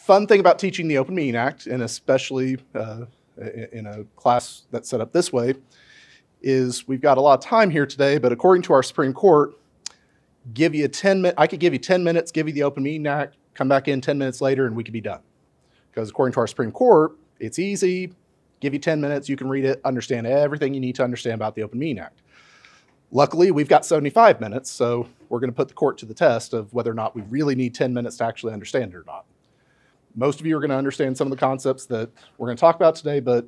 fun thing about teaching the Open Meeting Act, and especially in a class that's set up this way, is we've got a lot of time here today, but according to our Supreme Court, I could give you 10 minutes, give you the Open Meeting Act, come back in 10 minutes later, and we could be done. Because according to our Supreme Court, it's easy, give you 10 minutes, you can read it, understand everything you need to understand about the Open Meeting Act. Luckily, we've got 75 minutes, so we're going to put the court to the test of whether or not we really need 10 minutes to actually understand it or not. Most of you are going to understand some of the concepts that we're going to talk about today, but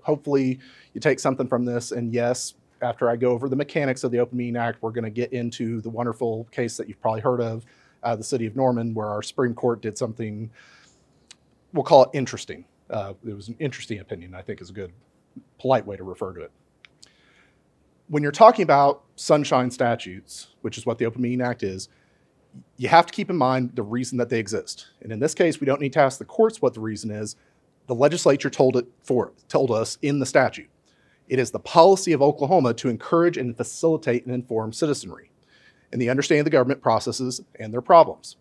hopefully you take something from this. And yes, after I go over the mechanics of the Open Meeting Act, we're going to get into the wonderful case that you've probably heard of, the City of Norman, where our Supreme Court did something, we'll call it interesting. It was an interesting opinion, I think is a good, polite way to refer to it. When you're talking about sunshine statutes, which is what the Open Meeting Act is, you have to keep in mind the reason that they exist. And in this case, we don't need to ask the courts what the reason is. The legislature told us in the statute. It is the policy of Oklahoma to encourage and facilitate and inform citizenry in the understanding of the government processes and their problems.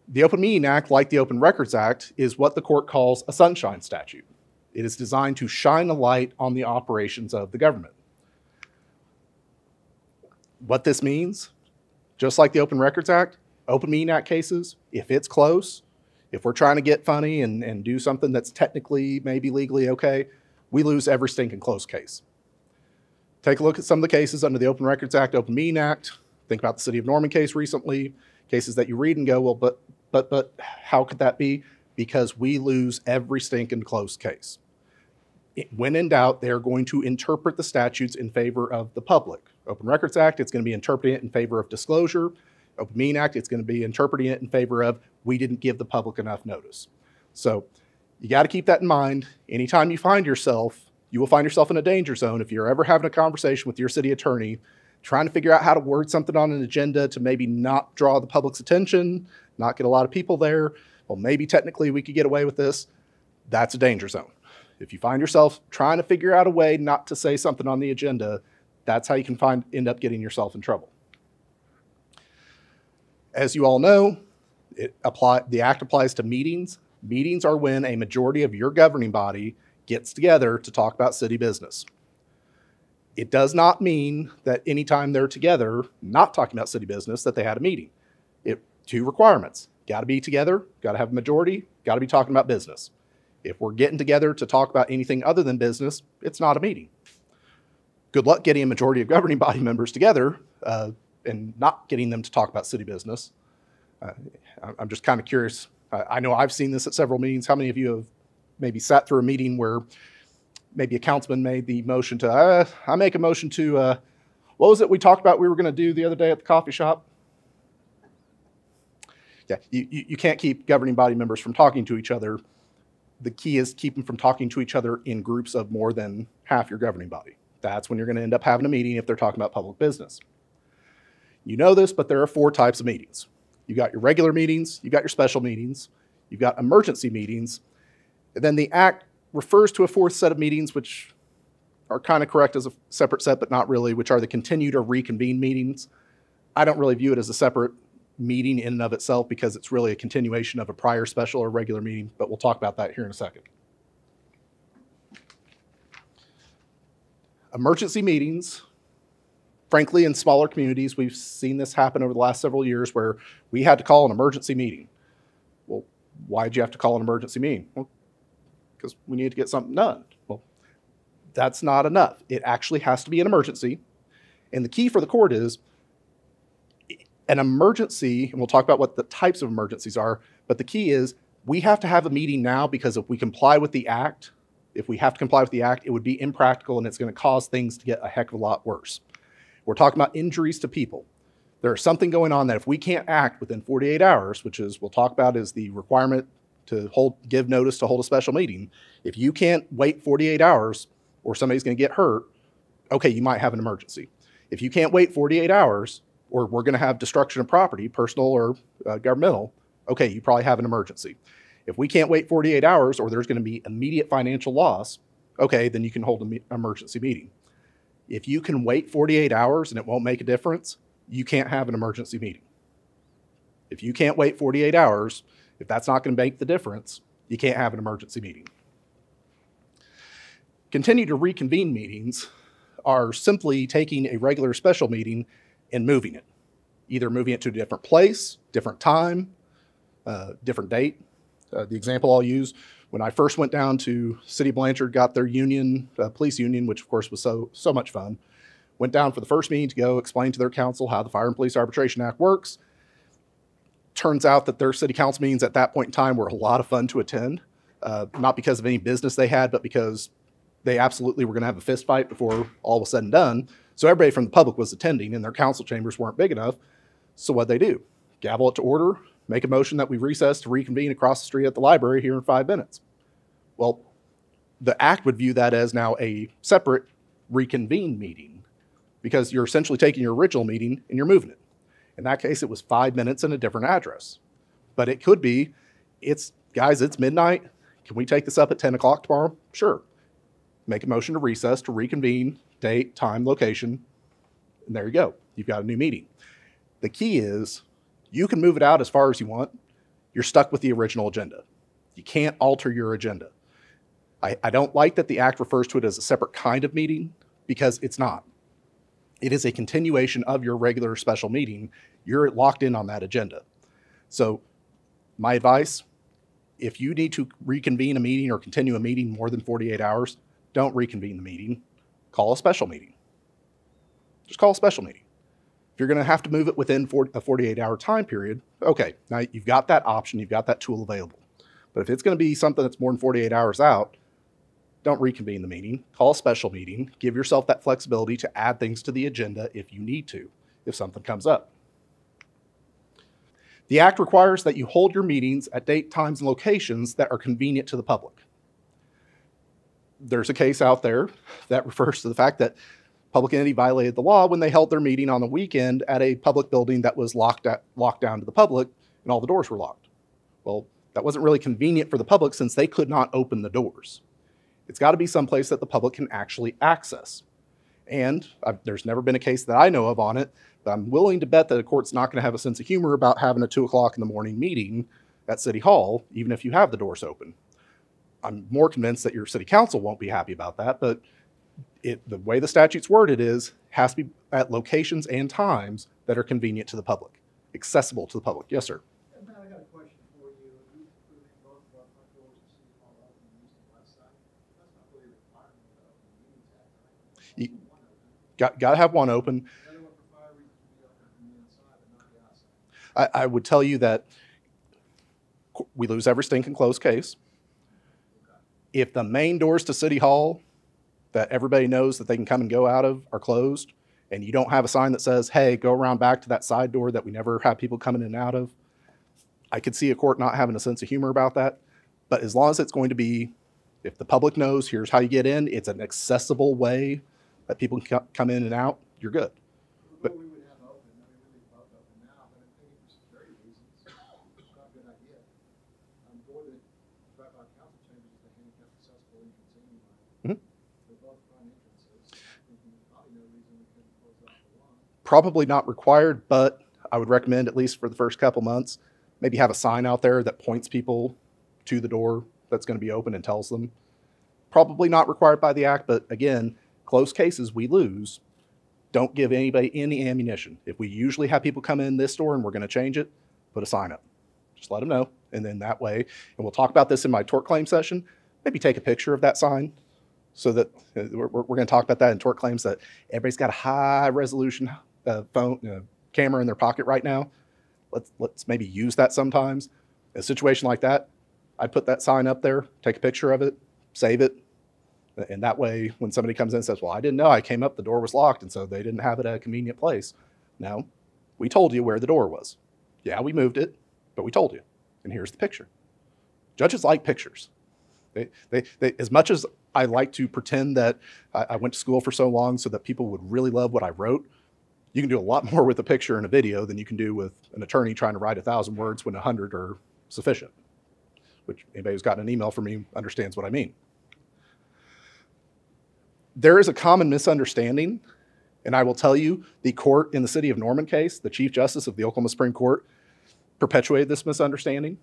The Open Meeting Act, like the Open Records Act, is what the court calls a sunshine statute. It is designed to shine a light on the operations of the government. What this means, just like the Open Records Act, Open Meeting Act cases, if it's close, if we're trying to get funny and do something that's technically, maybe legally okay, we lose every stinking close case. Take a look at some of the cases under the Open Records Act, Open Meeting Act. Think about the City of Norman case recently, cases that you read and go, well, but how could that be? Because we lose every stinking close case. When in doubt, they're going to interpret the statutes in favor of the public. Open Records Act, it's going to be interpreting it in favor of disclosure. Open Meeting Act, it's going to be interpreting it in favor of we didn't give the public enough notice. So you got to keep that in mind. Anytime you find yourself, you will find yourself in a danger zone if you're ever having a conversation with your city attorney, trying to figure out how to word something on an agenda to maybe not draw the public's attention, not get a lot of people there. Well, maybe technically we could get away with this. That's a danger zone. If you find yourself trying to figure out a way not to say something on the agenda, that's how you can end up getting yourself in trouble. As you all know, the act applies to meetings. Meetings are when a majority of your governing body gets together to talk about city business. It does not mean that anytime they're together, not talking about city business, that they had a meeting. Two requirements. Got to be together, got to have a majority, got to be talking about business. If we're getting together to talk about anything other than business, it's not a meeting. Good luck getting a majority of governing body members together and not getting them to talk about city business. I'm just kind of curious. I know I've seen this at several meetings. How many of you have maybe sat through a meeting where maybe a councilman made the motion to, I make a motion to, what was it we talked about we were going to do the other day at the coffee shop? Yeah, you can't keep governing body members from talking to each other. The key is keep them from talking to each other in groups of more than half your governing body. That's when you're going to end up having a meeting if they're talking about public business. You know this, but there are 4 types of meetings. You got your regular meetings, you got your special meetings, you've got emergency meetings, and then the Act refers to a 4th set of meetings, which are kind of correct as a separate set, but not really, which are the continued or reconvened meetings. I don't really view it as a separate meeting in and of itself because it's really a continuation of a prior special or regular meeting, but we'll talk about that here in a second. Emergency meetings, frankly, in smaller communities, we've seen this happen over the last several years where we had to call an emergency meeting. Well, why'd you have to call an emergency meeting? Well, because we need to get something done. Well, that's not enough. It actually has to be an emergency. And the key for the court is an emergency, and we'll talk about what the types of emergencies are, but the key is we have to have a meeting now because if we comply with the Act, if we have to comply with the Act, it would be impractical and it's going to cause things to get a heck of a lot worse. We're talking about injuries to people. There's something going on that if we can't act within 48 hours, which is we'll talk about is the requirement to give notice to hold a special meeting. If you can't wait 48 hours or somebody's going to get hurt, okay, you might have an emergency. If you can't wait 48 hours or we're going to have destruction of property, personal or governmental, okay, you probably have an emergency. If we can't wait 48 hours or there's going to be immediate financial loss, okay, then you can hold an emergency meeting. If you can wait 48 hours and it won't make a difference, you can't have an emergency meeting. If you can't wait 48 hours If that's not going to make the difference, you can't have an emergency meeting. Continue to reconvene meetings are simply taking a regular special meeting and moving it. Either moving it to a different place, different time, different date. The example I'll use, when I first went down to City of Blanchard, got their union, police union, which of course was so much fun. Went down for the first meeting to go explain to their council how the Fire and Police Arbitration Act works. Turns out that their city council meetings at that point in time were a lot of fun to attend. Not because of any business they had, but because they absolutely were going to have a fist fight before all was said and done. So everybody from the public was attending, and their council chambers weren't big enough. So what'd they do? Gavel it to order, make a motion that we recess to reconvene across the street at the library here in 5 minutes. Well, the act would view that as now a separate reconvene meeting, because you're essentially taking your original meeting and you're moving it. In that case, it was 5 minutes and a different address. But it could be, guys, it's midnight. Can we take this up at 10 o'clock tomorrow? Sure. Make a motion to recess to reconvene, date, time, location, and there you go. You've got a new meeting. The key is you can move it out as far as you want. You're stuck with the original agenda. You can't alter your agenda. I don't like that the act refers to it as a separate kind of meeting, because it's not. It is a continuation of your regular special meeting. You're locked in on that agenda. So my advice, if you need to reconvene a meeting or continue a meeting more than 48 hours, don't reconvene the meeting. Call a special meeting. Just call a special meeting. If you're going to have to move it within a 48-hour time period, okay, now you've got that option, you've got that tool available. But if it's going to be something that's more than 48 hours out, don't reconvene the meeting. Call a special meeting. Give yourself that flexibility to add things to the agenda if you need to, if something comes up. The act requires that you hold your meetings at date, times, and locations that are convenient to the public. There's a case out there that refers to the fact that public entity violated the law when they held their meeting on the weekend at a public building that was locked down to the public, and all the doors were locked. Well, that wasn't really convenient for the public since they could not open the doors. It's got to be someplace that the public can actually access. And there's never been a case that I know of on it, but I'm willing to bet that a court's not going to have a sense of humor about having a 2 o'clock in the morning meeting at City Hall, even if you have the doors open. I'm more convinced that your city council won't be happy about that, but the way the statute's worded has to be at locations and times that are convenient to the public, accessible to the public. Yes, sir. Matt, I got a question for you. You proving both of our front doors to City Hall open and using the west side. That's not really a requirement of the Meetings Act, right? Got to have one open. The other one for fire reasons would be open from the inside, but not the outside. I would tell you that we lose every stinking closed case. If the main doors to City Hall that everybody knows that they can come and go out of are closed, and you don't have a sign that says, hey, go around back to that side door that we never have people coming in and out of, I could see a court not having a sense of humor about that. But as long as it's going to be, if the public knows, here's how you get in, it's an accessible way that people can come in and out, you're good. But we would have open. I mean, we leave both open now, but I'm thinking for security reasons, it's not a good idea. Door that right by council chambers is the handicap accessible and continuing line. They're both front entrances. There's probably no reason we couldn't close off the one. Probably not required, but I would recommend, at least for the first couple months, maybe have a sign out there that points people to the door that's going to be open and tells them. Probably not required by the act, but again, closed cases we lose. Don't give anybody any ammunition. If we usually have people come in this door and we're going to change it, put a sign up. Just let them know. And then that way, and we'll talk about this in my tort claim session, maybe take a picture of that sign so that we're going to talk about that in tort claims, that everybody's got a high resolution phone camera in their pocket right now. Let's maybe use that sometimes. In a situation like that, I'd put that sign up there, take a picture of it, save it. And that way, when somebody comes in and says, well, I didn't know, I came up, the door was locked, and so they didn't have it at a convenient place. No, we told you where the door was. Yeah, we moved it, but we told you. And here's the picture. Judges like pictures. They as much as I like to pretend that I went to school for so long so that people would really love what I wrote, you can do a lot more with a picture and a video than you can do with an attorney trying to write 1,000 words when 100 are sufficient, which anybody who's gotten an email from me understands what I mean. There is a common misunderstanding, and I will tell you, the court in the City of Norman case, the Chief Justice of the Oklahoma Supreme Court, perpetuated this misunderstanding.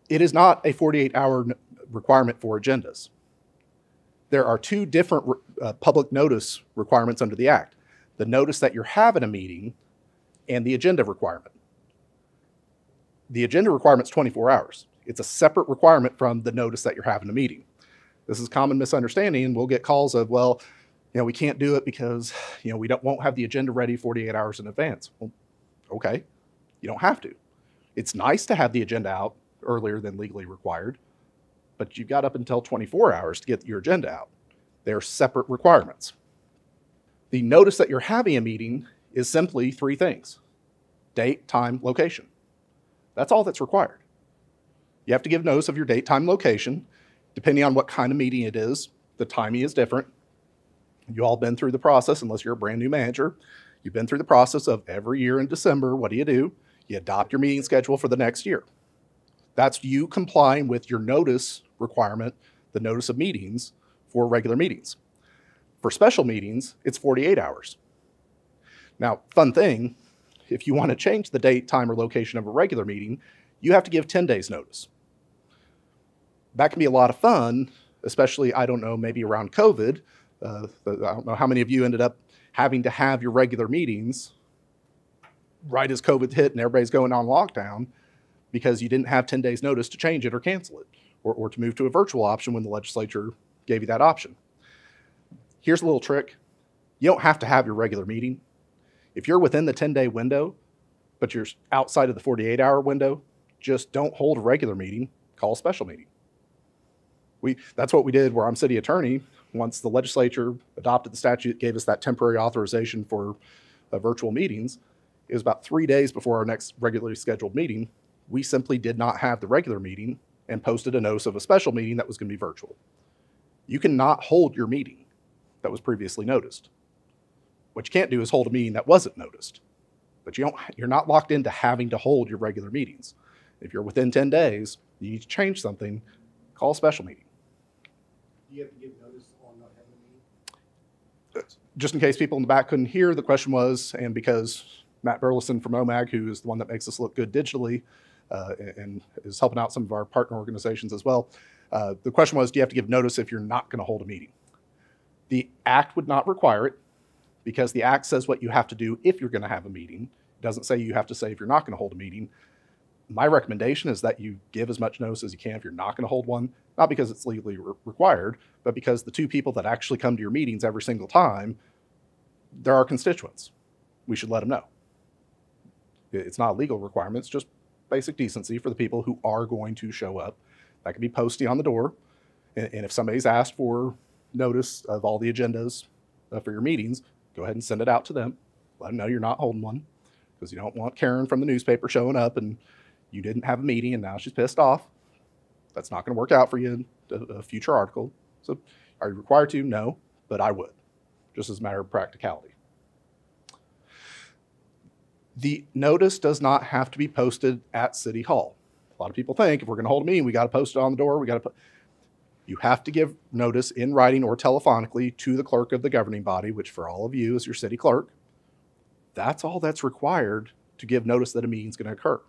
It is not a 48-hour requirement for agendas. There are two different public notice requirements under the Act: the notice that you're having a meeting and the agenda requirement. The agenda requirement's 24 hours. It's a separate requirement from the notice that you're having a meeting. This is a common misunderstanding, and we'll get calls of, well, we can't do it because, we won't have the agenda ready 48 hours in advance. Well, okay, you don't have to. It's nice to have the agenda out earlier than legally required, but you've got up until 24 hours to get your agenda out. They're separate requirements. The notice that you're having a meeting is simply three things: date, time, location. That's all that's required. You have to give notice of your date, time, location. Depending on what kind of meeting it is, the timing is different. You all been through the process, unless you're a brand new manager. You've been through the process of every year in December, what do? You adopt your meeting schedule for the next year. That's you complying with your notice requirement, the notice of meetings for regular meetings. For special meetings, it's 48 hours. Now, fun thing, if you want to change the date, time, or location of a regular meeting, you have to give 10 days notice. That can be a lot of fun, especially, maybe around COVID. I don't know how many of you ended up having to have your regular meetings right as COVID hit and everybody's going on lockdown because you didn't have 10 days notice to change it or cancel it, or to move to a virtual option when the legislature gave you that option. Here's a little trick. You don't have to have your regular meeting. If you're within the 10-day window, but you're outside of the 48-hour window, just don't hold a regular meeting, call a special meeting. That's what we did where I'm city attorney. Once the legislature adopted the statute, gave us that temporary authorization for virtual meetings, it was about 3 days before our next regularly scheduled meeting. We simply did not have the regular meeting and posted a notice of a special meeting that was going to be virtual. You cannot hold your meeting that was previously noticed. What you can't do is hold a meeting that wasn't noticed. But you're not locked into having to hold your regular meetings. If you're within 10 days, you need to change something, call a special meeting. Do you have to give notice on not having a meeting? Just in case people in the back couldn't hear, the question was, and because Matt Burleson from OMAG, who is the one that makes us look good digitally and is helping out some of our partner organizations as well, the question was, do you have to give notice if you're not going to hold a meeting? The Act would not require it because the Act says what you have to do if you're going to have a meeting. It doesn't say you have to say if you're not going to hold a meeting. My recommendation is that you give as much notice as you can if you're not going to hold one, not because it's legally required, but because the two people that actually come to your meetings every single time, they're our constituents. We should let them know. It's not a legal requirement, it's just basic decency for the people who are going to show up. That can be posting on the door, and if somebody's asked for notice of all the agendas for your meetings, go ahead and send it out to them. Let them know you're not holding one, because you don't want Karen from the newspaper showing up and you didn't have a meeting and now she's pissed off. That's not going to work out for you in a future article. So are you required to? No, but I would, just as a matter of practicality. The notice does not have to be posted at City Hall. A lot of people think if we're going to hold a meeting, we got to post it on the door. You have to give notice in writing or telephonically to the clerk of the governing body, which for all of you is your city clerk. That's all that's required to give notice that a meeting is going to occur.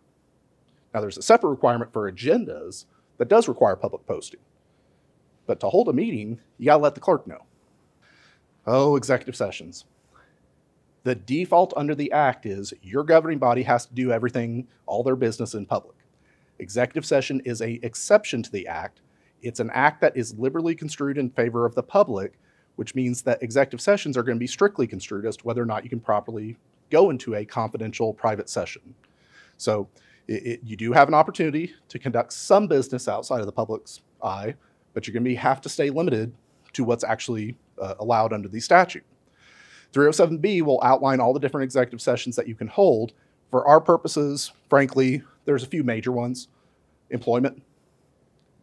Now, there's a separate requirement for agendas that does require public posting. But to hold a meeting, you got to let the clerk know. Oh, executive sessions. The default under the Act is your governing body has to do everything, all their business in public. Executive session is an exception to the Act. It's an act that is liberally construed in favor of the public, which means that executive sessions are going to be strictly construed as to whether or not you can properly go into a confidential private session. So you do have an opportunity to conduct some business outside of the public's eye, but you're going to have to stay limited to what's actually allowed under the statute. 307B will outline all the different executive sessions that you can hold. For our purposes, frankly, there's a few major ones. Employment.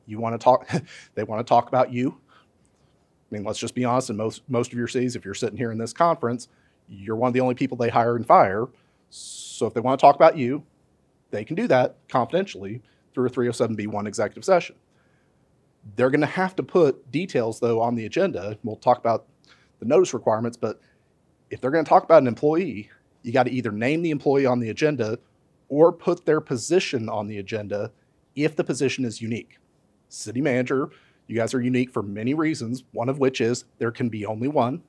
You want to talk, they want to talk about you. I mean, let's just be honest, in most of your cities, if you're sitting here in this conference, you're one of the only people they hire and fire. So if they want to talk about you, they can do that confidentially through a 307B1 executive session. They're going to have to put details, though, on the agenda. We'll talk about the notice requirements, but if they're going to talk about an employee, you got to either name the employee on the agenda or put their position on the agenda if the position is unique. City manager, you guys are unique for many reasons, one of which is there can be only one.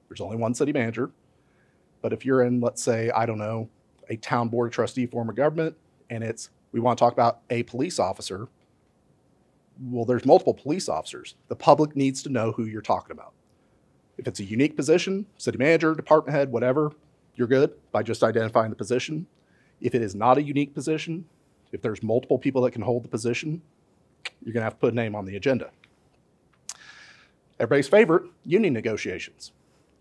There's only one city manager. But if you're in, let's say, I don't know, a town board of trustee form of government, and we want to talk about a police officer, well, there's multiple police officers. The public needs to know who you're talking about. If it's a unique position, city manager, department head, whatever, you're good by just identifying the position. If it is not a unique position, if there's multiple people that can hold the position, you're going to have to put a name on the agenda. Everybody's favorite, union negotiations.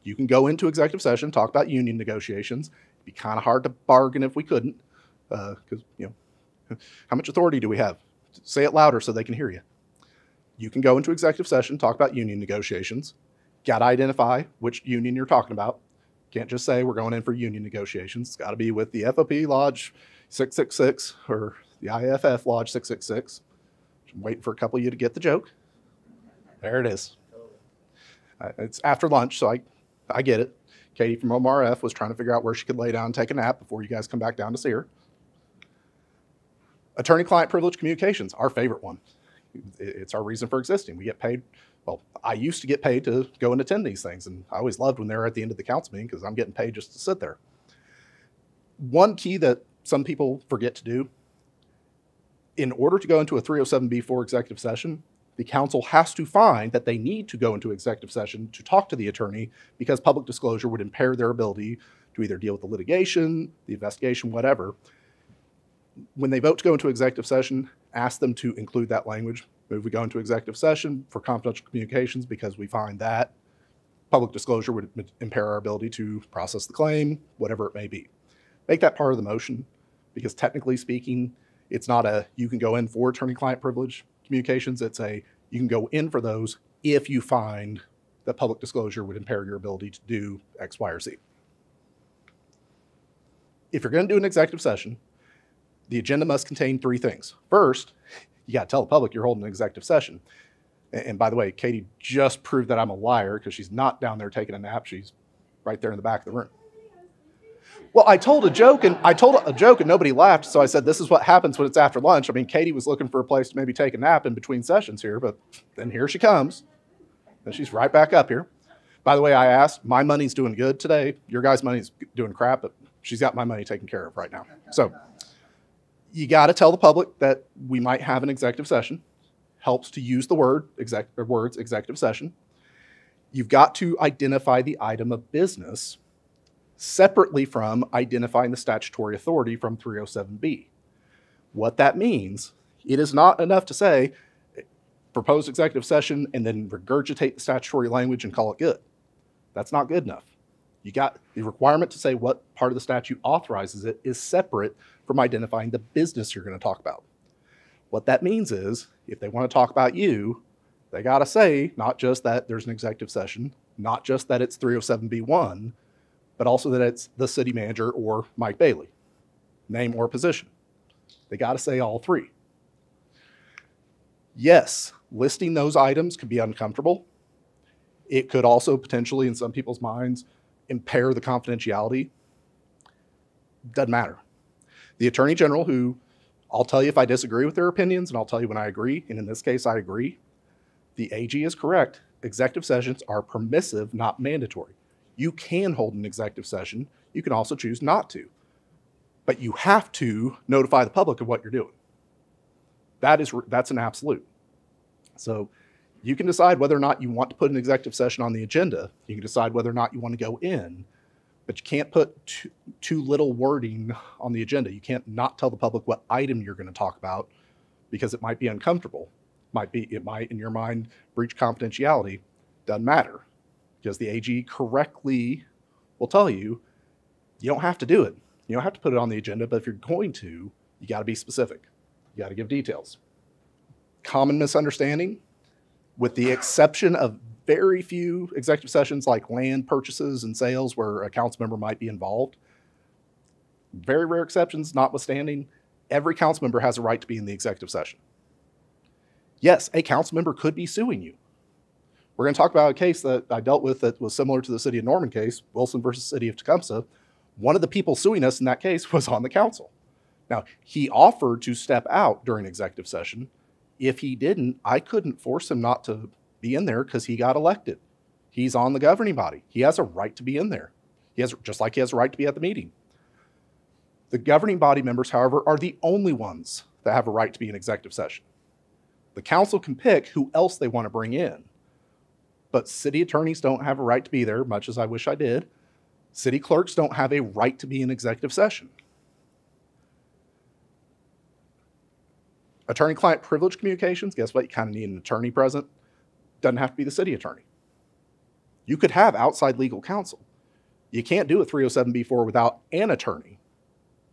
You can go into executive session, talk about union negotiations. It'd be kind of hard to bargain if we couldn't, because, how much authority do we have? Say it louder so they can hear you. You can go into executive session, talk about union negotiations. Got to identify which union you're talking about. Can't just say we're going in for union negotiations. It's got to be with the FOP Lodge 666 or the IFF Lodge 666. I'm waiting for a couple of you to get the joke. There it is. It's after lunch, so I get it. Katie from OMRF was trying to figure out where she could lay down and take a nap before you guys come back down to see her. Attorney-client privilege communications, our favorite one. It's our reason for existing. We get paid. Well, I used to get paid to go and attend these things, and I always loved when they were at the end of the council meeting because I'm getting paid just to sit there. One key that some people forget to do, in order to go into a 307B4 executive session, the council has to find that they need to go into executive session to talk to the attorney because public disclosure would impair their ability to either deal with the litigation, the investigation, whatever. When they vote to go into executive session, ask them to include that language. If we go into executive session for confidential communications because we find that public disclosure would impair our ability to process the claim, whatever it may be. Make that part of the motion because technically speaking, it's not a you can go in for attorney-client privilege communications. It's a you can go in for those if you find that public disclosure would impair your ability to do X, Y, or Z. If you're going to do an executive session, the agenda must contain three things. First, you got to tell the public you're holding an executive session. And by the way, Katie just proved that I'm a liar because she's not down there taking a nap. She's right there in the back of the room. Well, I told a joke and nobody laughed. So I said, this is what happens when it's after lunch. I mean, Katie was looking for a place to maybe take a nap in between sessions here, but then here she comes. And she's right back up here. By the way, I asked, my money's doing good today. Your guys' money's doing crap, but she's got my money taken care of right now. So you got to tell the public that we might have an executive session. Helps to use the words executive session. You've got to identify the item of business separately from identifying the statutory authority from 307B. What that means, it is not enough to say proposed executive session and then regurgitate the statutory language and call it good. That's not good enough. You got the requirement to say what part of the statute authorizes it is separate from identifying the business you're going to talk about. What that means is if they want to talk about you, they got to say not just that there's an executive session, not just that it's 307B1, but also that it's the city manager or Mike Bailey, name or position. They got to say all three. Yes, listing those items could be uncomfortable. It could also potentially, in some people's minds, impair the confidentiality. Doesn't matter. The Attorney General, who I'll tell you if I disagree with their opinions, and I'll tell you when I agree, and in this case, I agree. The AG is correct. Executive sessions are permissive, not mandatory. You can hold an executive session. You can also choose not to. But you have to notify the public of what you're doing. That's an absolute. So you can decide whether or not you want to put an executive session on the agenda. You can decide whether or not you want to go in. But you can't put too little wording on the agenda. You can't not tell the public what item you're going to talk about because it might be uncomfortable. It might, in your mind, breach confidentiality. Doesn't matter because the AG correctly will tell you, you don't have to do it. You don't have to put it on the agenda, but if you're going to, you got to be specific. You got to give details. Common misunderstanding, with the exception of very few executive sessions like land purchases and sales where a council member might be involved. Very rare exceptions notwithstanding, every council member has a right to be in the executive session. Yes, a council member could be suing you. We're going to talk about a case that I dealt with that was similar to the City of Norman case, Wilson versus City of Tecumseh. One of the people suing us in that case was on the council. Now, he offered to step out during executive session. If he didn't, I couldn't force him not to be in there because he got elected. He's on the governing body. He has a right to be in there. Just like he has a right to be at the meeting. The governing body members, however, are the only ones that have a right to be in executive session. The council can pick who else they want to bring in, but city attorneys don't have a right to be there, much as I wish I did. City clerks don't have a right to be in executive session. Attorney-client privilege communications, guess what? You kind of need an attorney present. Doesn't have to be the city attorney. You could have outside legal counsel. You can't do a 307B4 without an attorney,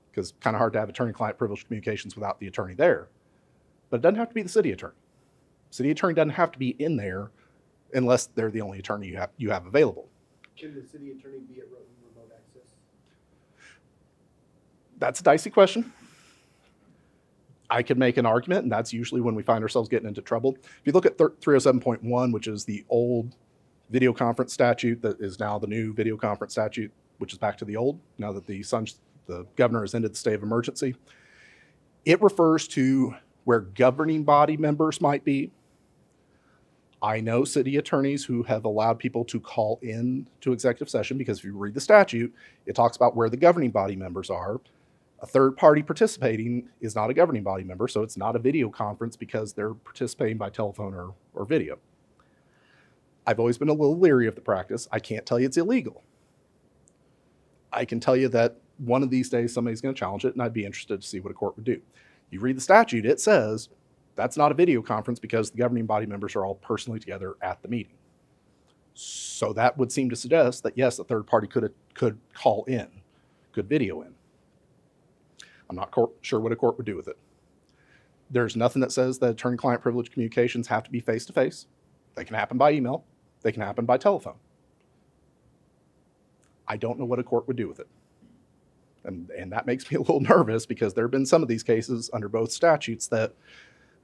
because it's kind of hard to have attorney-client privilege communications without the attorney there. But it doesn't have to be the city attorney. City attorney doesn't have to be in there unless they're the only attorney you have available. Can the city attorney be at remote access? That's a dicey question. I could make an argument, and that's usually when we find ourselves getting into trouble. If you look at 307.1, which is the old video conference statute that is now the new video conference statute, which is back to the old, now that the governor has ended the state of emergency, it refers to where governing body members might be. I know city attorneys who have allowed people to call in to executive session because if you read the statute, it talks about where the governing body members are. A third party participating is not a governing body member, so it's not a video conference because they're participating by telephone or video. I've always been a little leery of the practice. I can't tell you it's illegal. I can tell you that one of these days somebody's going to challenge it, and I'd be interested to see what a court would do. You read the statute, it says that's not a video conference because the governing body members are all personally together at the meeting. So that would seem to suggest that, yes, a third party could call in, could video in. I'm not sure what a court would do with it. There's nothing that says that attorney-client privilege communications have to be face-to-face. They can happen by email. They can happen by telephone. I don't know what a court would do with it. And that makes me a little nervous because there have been some of these cases under both statutes that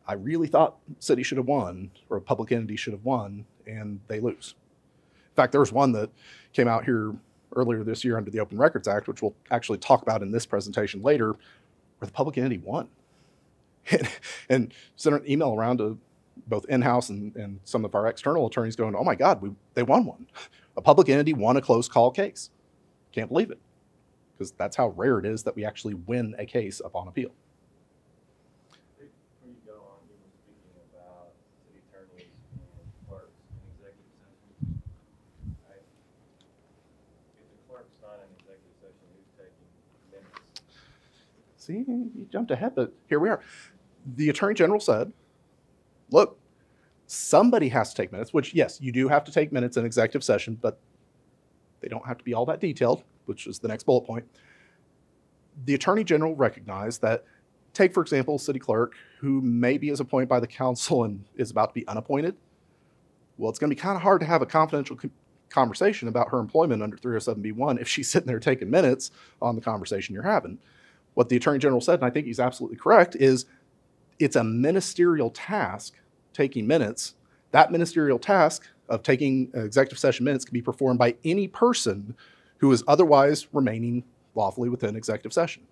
I really thought city should have won or a public entity should have won, and they lose. In fact, there was one that came out here earlier this year under the Open Records Act, which we'll actually talk about in this presentation later, where the public entity won. And sent an email around to both in-house and some of our external attorneys going, oh my God, they won one. A public entity won a closed call case. Can't believe it. Because that's how rare it is that we actually win a case upon appeal. Before you go on, you were speaking about city attorneys and clerks in executive session. Right? If the clerk's not in executive session, who's taking minutes? See, you jumped ahead, but here we are. The Attorney General said, look, somebody has to take minutes, which, yes, you do have to take minutes in executive session, but they don't have to be all that detailed, which is the next bullet point. The Attorney General recognized that, take, for example, a city clerk who maybe is appointed by the council and is about to be unappointed. Well, it's going to be kind of hard to have a confidential conversation about her employment under 307B1 if she's sitting there taking minutes on the conversation you're having. What the Attorney General said, and I think he's absolutely correct, is it's a ministerial task taking minutes. That ministerial task of taking executive session minutes can be performed by any person who is otherwise remaining lawfully within executive session.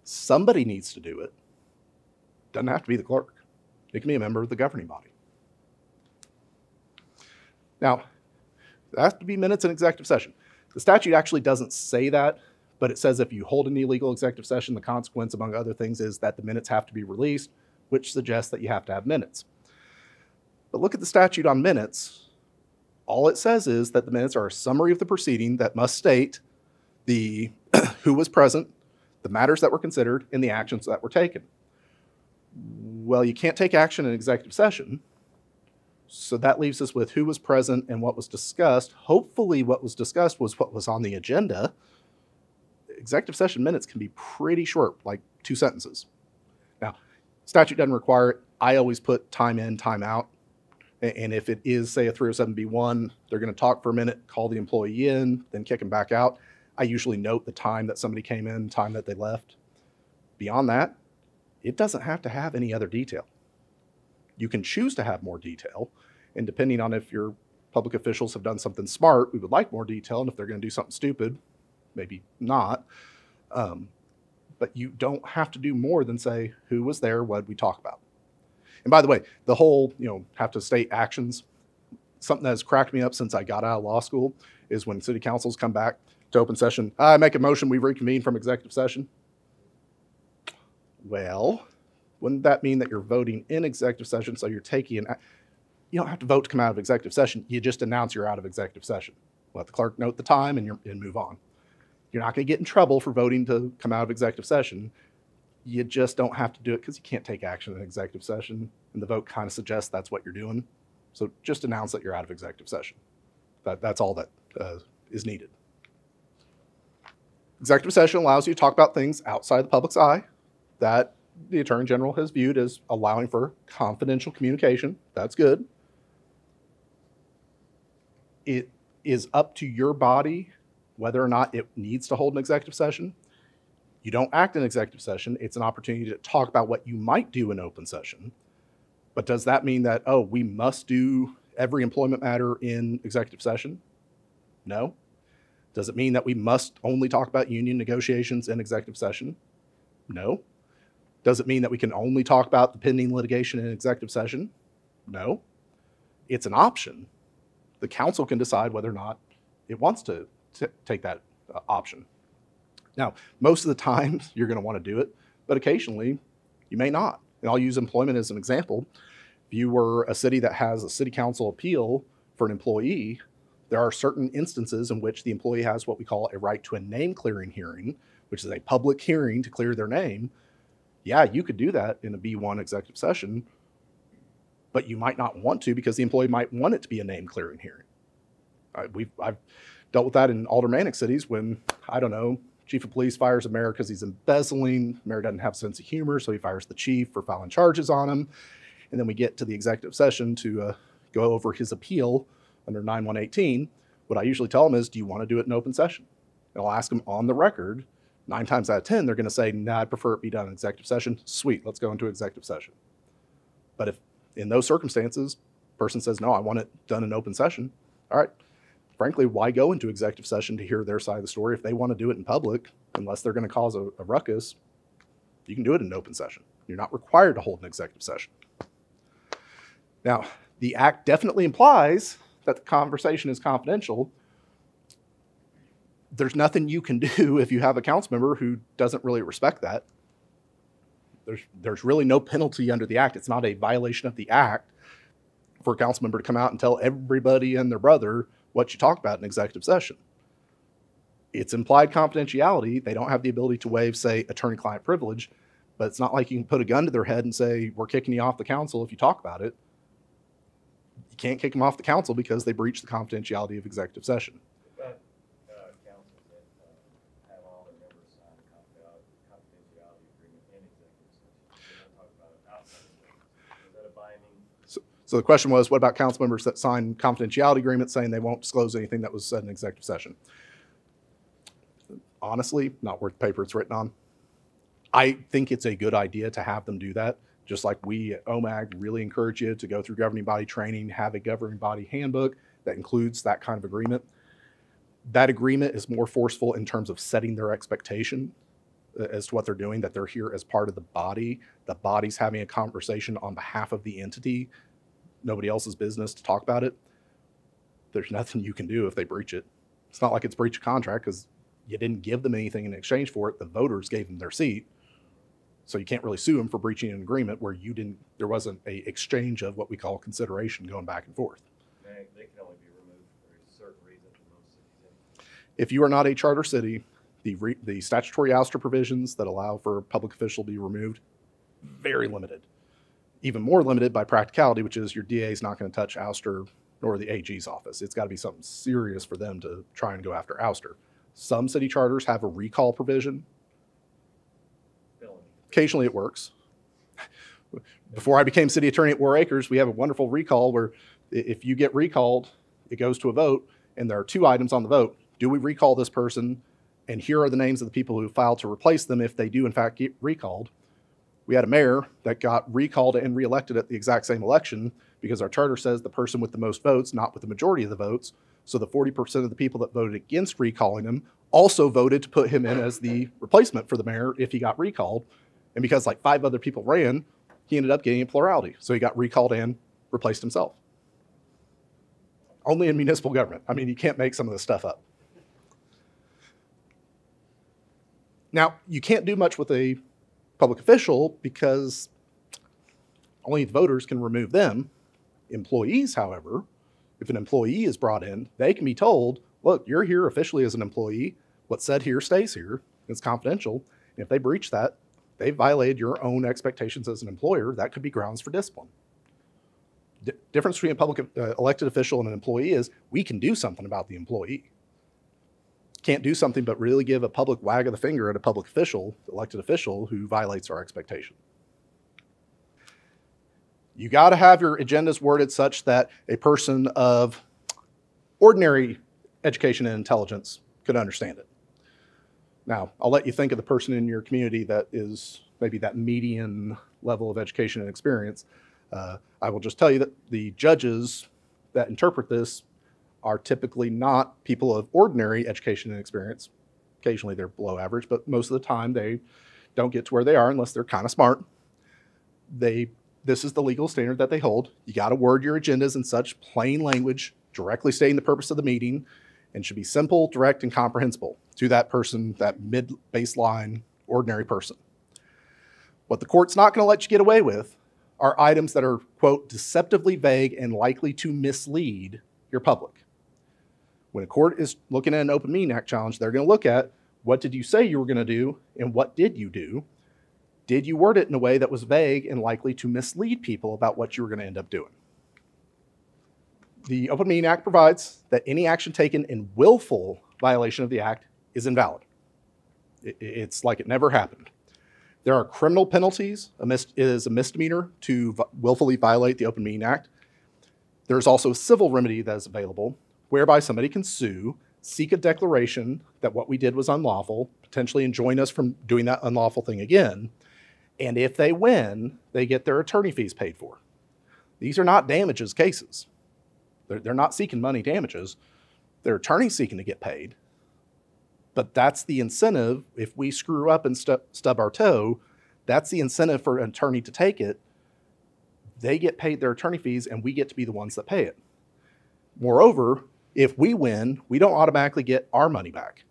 Somebody needs to do it. Doesn't have to be the clerk. It can be a member of the governing body. Now, there has to be minutes in executive session. The statute actually doesn't say that, but it says if you hold an illegal executive session, the consequence, among other things, is that the minutes have to be released, which suggests that you have to have minutes. But look at the statute on minutes. All it says is that the minutes are a summary of the proceeding that must state the who was present, the matters that were considered, and the actions that were taken. Well, you can't take action in executive session, so that leaves us with who was present and what was discussed. Hopefully what was discussed was what was on the agenda. Executive session minutes can be pretty short, like 2 sentences. Now, statute doesn't require it. I always put time in, time out. And if it is, say, a 307B1, they're going to talk for a minute, call the employee in, then kick them back out. I usually note the time that somebody came in, time that they left. Beyond that, it doesn't have to have any other detail. You can choose to have more detail, and depending on if your public officials have done something smart, we would like more detail, and if they're going to do something stupid, maybe not. but you don't have to do more than say, who was there, what did we talk about? And by the way, the whole, have to state actions, something that has cracked me up since I got out of law school is when city councils come back to open session, I make a motion, we reconvene from executive session. Well, wouldn't that mean that you're voting in executive session, so you're taking you don't have to vote to come out of executive session. You just announce you're out of executive session. Let the clerk note the time and move on. You're not going to get in trouble for voting to come out of executive session. You just don't have to do it because you can't take action in executive session, and the vote kind of suggests that's what you're doing. So just announce that you're out of executive session. That's all that is needed. Executive session allows you to talk about things outside the public's eye that the Attorney General has viewed as allowing for confidential communication. That's good. It is up to your body whether or not it needs to hold an executive session. You don't act in executive session. It's an opportunity to talk about what you might do in open session. But does that mean that, we must do every employment matter in executive session? No. Does it mean that we must only talk about union negotiations in executive session? No. Does it mean that we can only talk about the pending litigation in executive session? No. It's an option. The council can decide whether or not it wants to take that option. Now, most of the time, you're going to want to do it, but occasionally, you may not. And I'll use employment as an example. If you were a city that has a city council appeal for an employee, there are certain instances in which the employee has what we call a right to a name clearing hearing, which is a public hearing to clear their name. Yeah, you could do that in a B1 executive session, but you might not want to because the employee might want it to be a name clearing hearing. I've dealt with that in aldermanic cities when, chief of police fires a mayor because he's embezzling. Mayor doesn't have a sense of humor, so he fires the chief for filing charges on him. And then we get to the executive session to go over his appeal under 9118. What I usually tell them is, do you want to do it in open session? And I'll ask them on the record. 9 times out of 10, they're going to say, nah, I'd prefer it be done in executive session. Sweet, let's go into executive session. But if in those circumstances, person says, no, I want it done in open session. All right. Frankly, why go into executive session to hear their side of the story? If they want to do it in public, unless they're going to cause a ruckus, you can do it in open session. You're not required to hold an executive session. Now, the act definitely implies that the conversation is confidential. There's nothing you can do if you have a council member who doesn't really respect that. There's really no penalty under the act. It's not a violation of the act for a council member to come out and tell everybody and their brother what you talked about in executive session. It's implied confidentiality. They don't have the ability to waive, say, attorney-client privilege, but it's not like you can put a gun to their head and say, we're kicking you off the council if you talk about it. You can't kick them off the council because they breached the confidentiality of executive session. But councils that have all their members sign a confidentiality agreement in executive session, they don't talk about it outside of it. Is that a binding? So the question was, what about council members that sign confidentiality agreements saying they won't disclose anything that was said in executive session? Honestly, not worth the paper it's written on. I think it's a good idea to have them do that, just like we at OMAG really encourage you to go through governing body training, have a governing body handbook that includes that kind of agreement. That agreement is more forceful in terms of setting their expectation as to what they're doing, that they're here as part of the body. The body's having a conversation on behalf of the entity. Nobody else's business to talk about it. There's nothing you can do if they breach it. It's not like it's breach of contract because you didn't give them anything in exchange for it. The voters gave them their seat. So you can't really sue them for breaching an agreement where there wasn't a exchange of what we call consideration going back and forth. They can only be removed for a certain reason in most cities. If you are not a charter city, the statutory ouster provisions that allow for a public official to be removed, very limited. Even more limited by practicality, which is your DA is not going to touch ouster nor the AG's office. It's got to be something serious for them to try and go after ouster. Some city charters have a recall provision. Occasionally it works. Before I became city attorney at War Acres, we have a wonderful recall where if you get recalled, it goes to a vote, and there are 2 items on the vote. Do we recall this person? And here are the names of the people who filed to replace them if they do in fact get recalled. We had a mayor that got recalled and reelected at the exact same election because our charter says the person with the most votes, not with the majority of the votes. So the 40% of the people that voted against recalling him also voted to put him in as the replacement for the mayor if he got recalled. And because like 5 other people ran, he ended up getting a plurality. So he got recalled and replaced himself. Only in municipal government. I mean, you can't make some of this stuff up. Now, you can't do much with a public official because only the voters can remove them. Employees, however, if an employee is brought in, they can be told, look, you're here officially as an employee. What's said here stays here. It's confidential. And if they breach that, they violated your own expectations as an employer. That could be grounds for discipline. Difference between a public elected official and an employee is we can do something about the employee. Can't do something but really give a public wag of the finger at a public official, elected official, who violates our expectation. You got to have your agendas worded such that a person of ordinary education and intelligence could understand it. Now, I'll let you think of the person in your community that is maybe that median level of education and experience. I will just tell you that the judges that interpret this are typically not people of ordinary education and experience. Occasionally they're below average, but most of the time they don't get to where they are unless they're kind of smart. This is the legal standard that they hold. You got to word your agendas in such plain language, directly stating the purpose of the meeting, and should be simple, direct, and comprehensible to that person, that mid-baseline ordinary person. What the court's not going to let you get away with are items that are, quote, deceptively vague and likely to mislead your public. When a court is looking at an Open Meeting Act challenge, they're going to look at what did you say you were going to do and what did you do? Did you word it in a way that was vague and likely to mislead people about what you were going to end up doing? The Open Meeting Act provides that any action taken in willful violation of the act is invalid. It's like it never happened. There are criminal penalties. It is a misdemeanor to willfully violate the Open Meeting Act. There's also a civil remedy that is available whereby somebody can sue, seek a declaration that what we did was unlawful, potentially enjoin us from doing that unlawful thing again. And if they win, they get their attorney fees paid for. These are not damages cases. They're not seeking money damages. Their attorney's seeking to get paid. But that's the incentive. If we screw up and stub our toe, that's the incentive for an attorney to take it. They get paid their attorney fees, and we get to be the ones that pay it. Moreover, if we win, we don't automatically get our money back.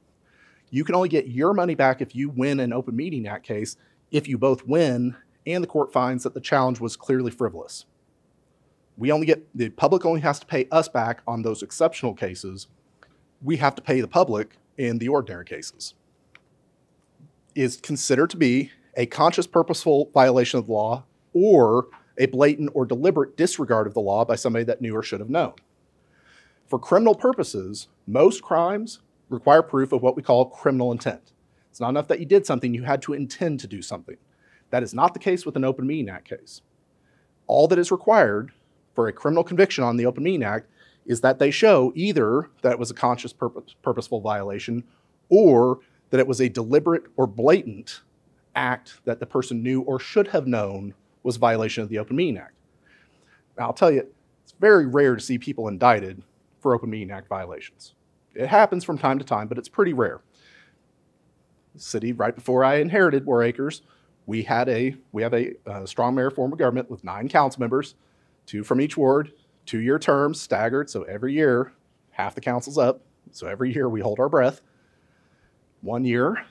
You can only get your money back if you win an Open Meeting Act case if you both win and the court finds that the challenge was clearly frivolous. The public only has to pay us back on those exceptional cases. We have to pay the public in the ordinary cases. Is considered to be a conscious, purposeful violation of the law or a blatant or deliberate disregard of the law by somebody that knew or should have known. For criminal purposes, most crimes require proof of what we call criminal intent. It's not enough that you did something, you had to intend to do something. That is not the case with an Open Meeting Act case. All that is required for a criminal conviction on the Open Meeting Act is that they show either that it was a conscious, purposeful violation or that it was a deliberate or blatant act that the person knew or should have known was a violation of the Open Meeting Act. Now, I'll tell you, it's very rare to see people indicted for Open Meeting Act violations. It happens from time to time, but it's pretty rare. The city, right before I inherited War Acres, we have a strong mayor form of government with 9 council members, 2 from each ward, 2-year terms staggered, so every year half the council's up, so every year we hold our breath. One year,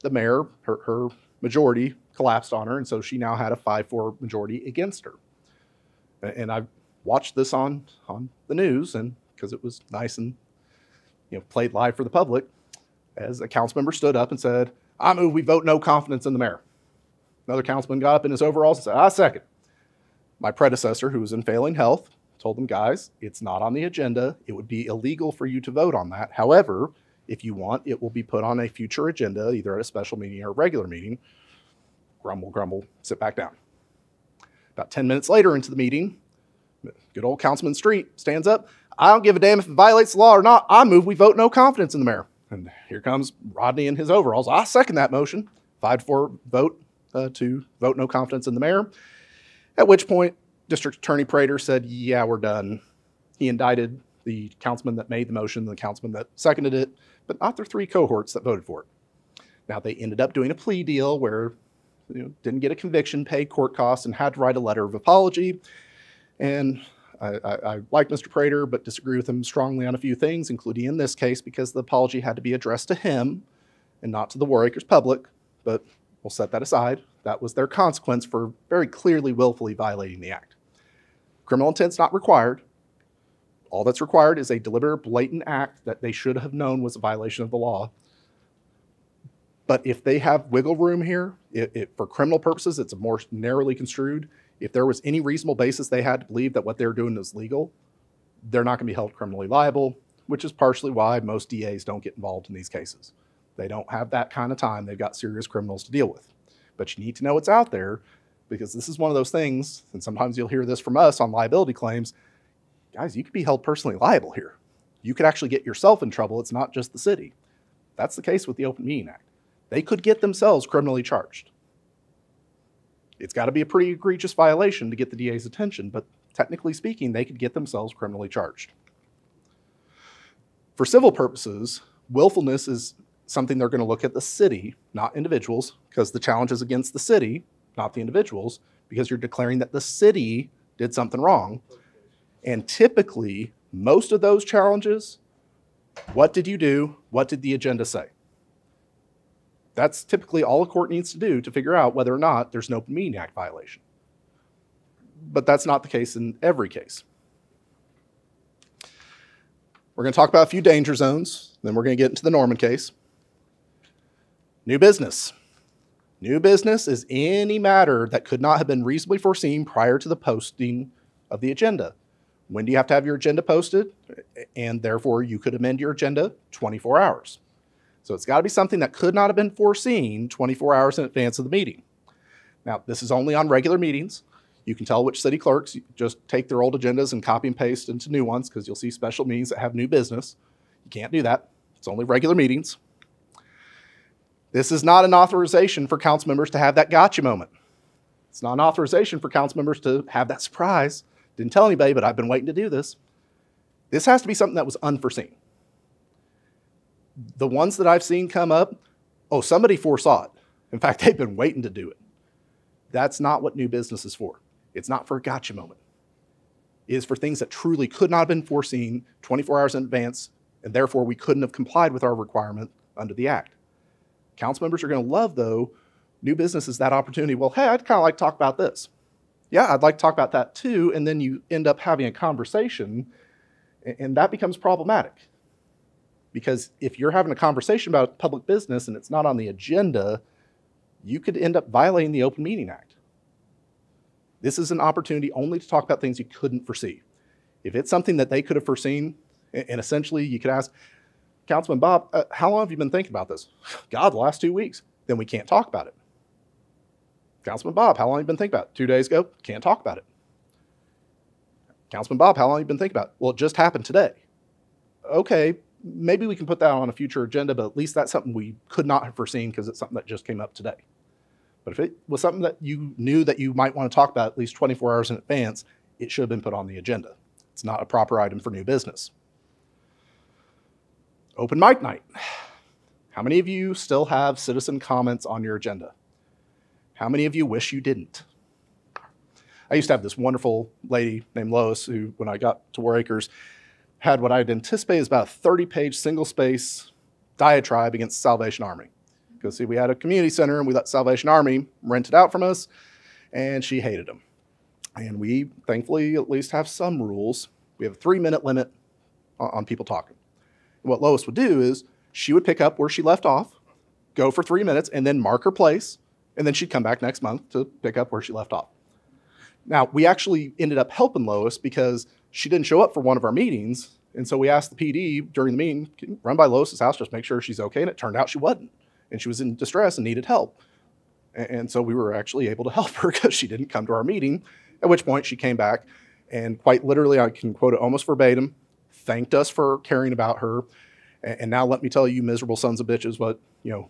the mayor, her majority collapsed on her, and so she now had a 5-4 majority against her. And I watched this on the news, and because it was nice and played live for the public, as a council member stood up and said, "I move we vote no confidence in the mayor." Another councilman got up in his overalls and said, "I second." My predecessor, who was in failing health, told them, "Guys, it's not on the agenda. It would be illegal for you to vote on that. However, if you want, it will be put on a future agenda, either at a special meeting or a regular meeting." Grumble, grumble, sit back down. About 10 minutes later into the meeting, good old Councilman Street stands up. "I don't give a damn if it violates the law or not. I move we vote no confidence in the mayor." And here comes Rodney in his overalls. "I second that motion." 5-4 vote to vote no confidence in the mayor, at which point District Attorney Prater said, yeah, we're done. He indicted the councilman that made the motion, the councilman that seconded it, but not their 3 cohorts that voted for it. Now, they ended up doing a plea deal where didn't get a conviction, paid court costs, and had to write a letter of apology. And I like Mr. Prater, but disagree with him strongly on a few things, including in this case, because the apology had to be addressed to him and not to the War Acres public. But we'll set that aside. That was their consequence for very clearly, willfully violating the act. Criminal intent's not required. All that's required is a deliberate, blatant act that they should have known was a violation of the law. But if they have wiggle room here, for criminal purposes, it's more narrowly construed. If there was any reasonable basis they had to believe that what they're doing is legal, they're not going to be held criminally liable, which is partially why most DAs don't get involved in these cases. They don't have that kind of time. They've got serious criminals to deal with. But you need to know what's out there, because this is one of those things, and sometimes you'll hear this from us on liability claims. Guys, you could be held personally liable here. You could actually get yourself in trouble. It's not just the city. That's the case with the Open Meeting Act. They could get themselves criminally charged. It's got to be a pretty egregious violation to get the DA's attention, but technically speaking, they could get themselves criminally charged. For civil purposes, willfulness is something they're going to look at the city, not individuals, because the challenge is against the city, not the individuals, because you're declaring that the city did something wrong. And typically, most of those challenges, what did you do? What did the agenda say? That's typically all a court needs to do to figure out whether or not there's an Open Meeting Act violation. But that's not the case in every case. We're going to talk about a few danger zones, then we're going to get into the Norman case. New business. New business is any matter that could not have been reasonably foreseen prior to the posting of the agenda. When do you have to have your agenda posted? And therefore, you could amend your agenda 24 hours. So it's got to be something that could not have been foreseen 24 hours in advance of the meeting. Now, this is only on regular meetings. You can tell which city clerks just take their old agendas and copy and paste into new ones, because you'll see special meetings that have new business. You can't do that. It's only regular meetings. This is not an authorization for council members to have that gotcha moment. It's not an authorization for council members to have that surprise. Didn't tell anybody, but I've been waiting to do this. This has to be something that was unforeseen. The ones that I've seen come up, oh, somebody foresaw it. In fact, they've been waiting to do it. That's not what new business is for. It's not for a gotcha moment. It is for things that truly could not have been foreseen 24 hours in advance, and therefore we couldn't have complied with our requirement under the act. Council members are going to love, though, new business is that opportunity. Well, hey, I'd kind of like to talk about this. Yeah, I'd like to talk about that too, and then you end up having a conversation, and that becomes problematic. Because if you're having a conversation about public business and it's not on the agenda, you could end up violating the Open Meeting Act. This is an opportunity only to talk about things you couldn't foresee. If it's something that they could have foreseen, and essentially you could ask, Councilman Bob, how long have you been thinking about this? God, the last 2 weeks. Then we can't talk about it. Councilman Bob, how long have you been thinking about it? 2 days ago, can't talk about it. Councilman Bob, how long have you been thinking about it? Well, it just happened today. Okay, maybe we can put that on a future agenda, but at least that's something we could not have foreseen because it's something that just came up today. But if it was something that you knew that you might want to talk about at least 24 hours in advance, it should have been put on the agenda. It's not a proper item for new business. Open mic night. How many of you still have citizen comments on your agenda? How many of you wish you didn't? I used to have this wonderful lady named Lois who, when I got to War Acres, had what I'd anticipate is about a 30-page single-space diatribe against the Salvation Army. Because, see, we had a community center, and we let Salvation Army rent it out from us, and she hated them. And we, thankfully, at least have some rules. We have a 3-minute limit on people talking. And what Lois would do is she would pick up where she left off, go for 3 minutes, and then mark her place, and then she'd come back next month to pick up where she left off. Now, we actually ended up helping Lois because she didn't show up for one of our meetings, and so we asked the PD during the meeting, can you run by Lois's house, just make sure she's okay, and it turned out she wasn't, and she was in distress and needed help. And so we were actually able to help her because she didn't come to our meeting, at which point she came back and quite literally, I can quote it almost verbatim, thanked us for caring about her, And now let me tell you, miserable sons of bitches, what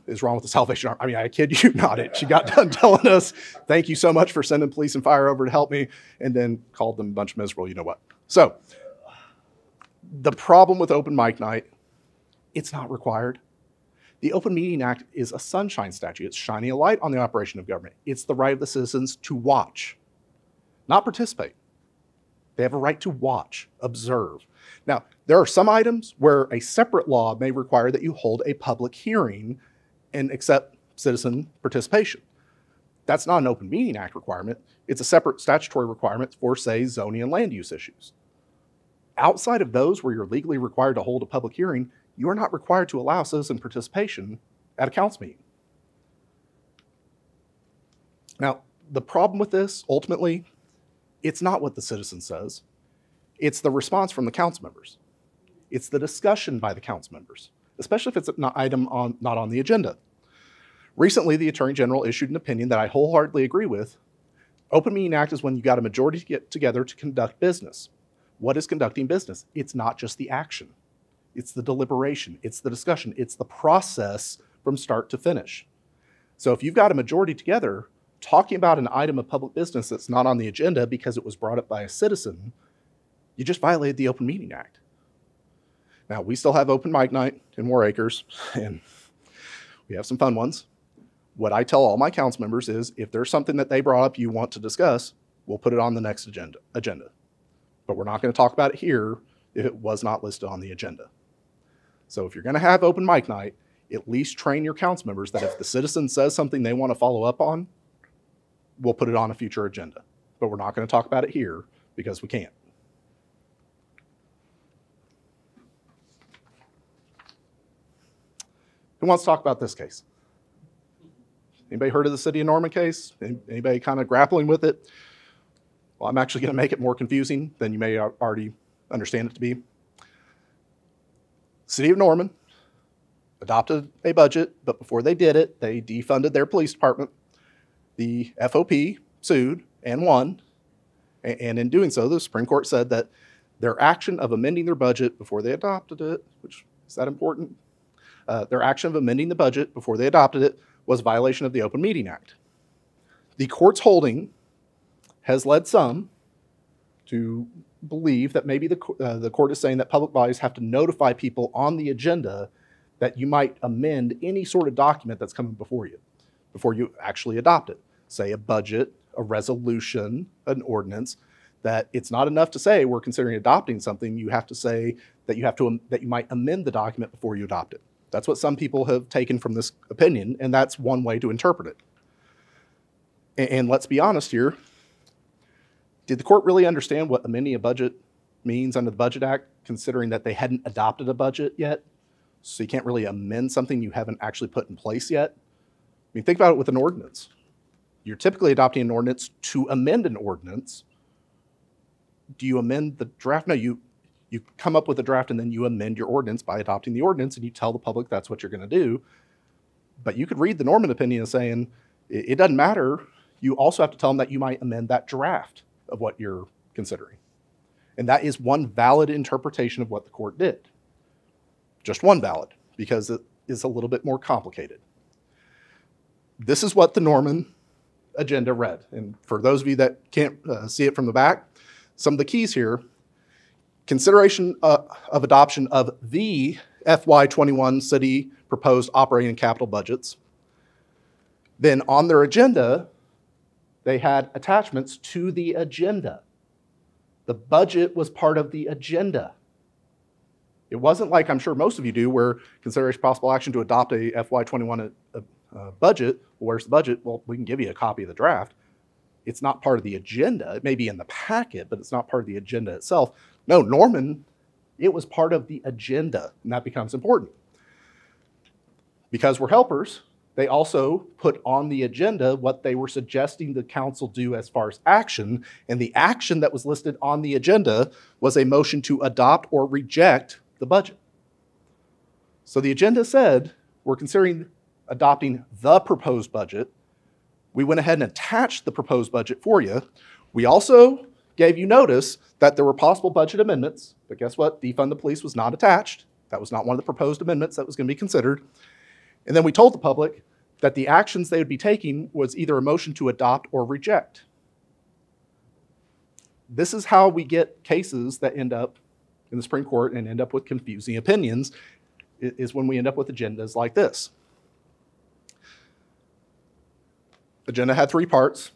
is wrong with the Salvation Army. I mean, I kid you not. She got done telling us, thank you so much for sending police and fire over to help me, and then called them a bunch of miserable you know what. So the problem with open mic night, it's not required. The Open Meeting Act is a sunshine statute. It's shining a light on the operation of government. It's the right of the citizens to watch, not participate. They have a right to watch, observe. Now, there are some items where a separate law may require that you hold a public hearing and accept citizen participation. That's not an Open Meeting Act requirement. It's a separate statutory requirement for, say, zoning and land use issues. Outside of those where you're legally required to hold a public hearing, you are not required to allow citizen participation at a council meeting. Now, the problem with this, ultimately, it's not what the citizen says. It's the response from the council members. It's the discussion by the council members, especially if it's an item not on the agenda. Recently, the Attorney General issued an opinion that I wholeheartedly agree with. Open Meeting Act is when you got a majority to get together to conduct business. What is conducting business? It's not just the action. It's the deliberation. It's the discussion. It's the process from start to finish. So if you've got a majority together talking about an item of public business that's not on the agenda because it was brought up by a citizen, you just violated the Open Meeting Act. Now, we still have open mic night in War Acres, and we have some fun ones. What I tell all my council members is, if there's something that they brought up you want to discuss, we'll put it on the next agenda. But we're not going to talk about it here if it was not listed on the agenda. So if you're going to have open mic night, at least train your council members that if the citizen says something they want to follow up on, we'll put it on a future agenda. But we're not going to talk about it here because we can't. Who wants to talk about this case? Anybody heard of the City of Norman case? Anybody kind of grappling with it? Well, I'm actually going to make it more confusing than you may already understand it to be. City of Norman adopted a budget, but before they did it, they defunded their police department. The FOP sued and won, and in doing so, the Supreme Court said that their action of amending their budget before they adopted it, which is that important? Their action of amending the budget before they adopted it was a violation of the Open Meeting Act. The court's holding has led some to believe that maybe the court is saying that public bodies have to notify people on the agenda that you might amend any sort of document that's coming before you actually adopt it. Say a budget, a resolution, an ordinance, that it's not enough to say we're considering adopting something. You have to say that you might amend the document before you adopt it. That's what some people have taken from this opinion, and that's one way to interpret it. And let's be honest here. Did the court really understand what amending a budget means under the Budget Act, considering that they hadn't adopted a budget yet? So you can't really amend something you haven't actually put in place yet. I mean, think about it with an ordinance. You're typically adopting an ordinance to amend an ordinance. Do you amend the draft? No, you come up with a draft and then you amend your ordinance by adopting the ordinance, and you tell the public that's what you're going to do. But you could read the Norman opinion as saying it doesn't matter. You also have to tell them that you might amend that draft of what you're considering. And that is one valid interpretation of what the court did. Just one valid, because it is a little bit more complicated. This is what the Norman agenda read. And for those of you that can't see it from the back, some of the keys here: consideration of adoption of the FY21 city proposed operating and capital budgets. Then on their agenda, they had attachments to the agenda. The budget was part of the agenda. It wasn't like I'm sure most of you do, where consideration possible action to adopt a FY21 budget. Well, where's the budget? Well, we can give you a copy of the draft. It's not part of the agenda. It may be in the packet, but it's not part of the agenda itself. No, Norman, it was part of the agenda, and that becomes important. Because we're helpers, they also put on the agenda what they were suggesting the council do as far as action, and the action that was listed on the agenda was a motion to adopt or reject the budget. So the agenda said, we're considering adopting the proposed budget. We went ahead and attached the proposed budget for you. We also gave you notice that there were possible budget amendments, but guess what? Defund the police was not attached. That was not one of the proposed amendments that was going to be considered. And then we told the public that the actions they would be taking was either a motion to adopt or reject. This is how we get cases that end up in the Supreme Court and end up with confusing opinions, is when we end up with agendas like this. Agenda had 3 parts.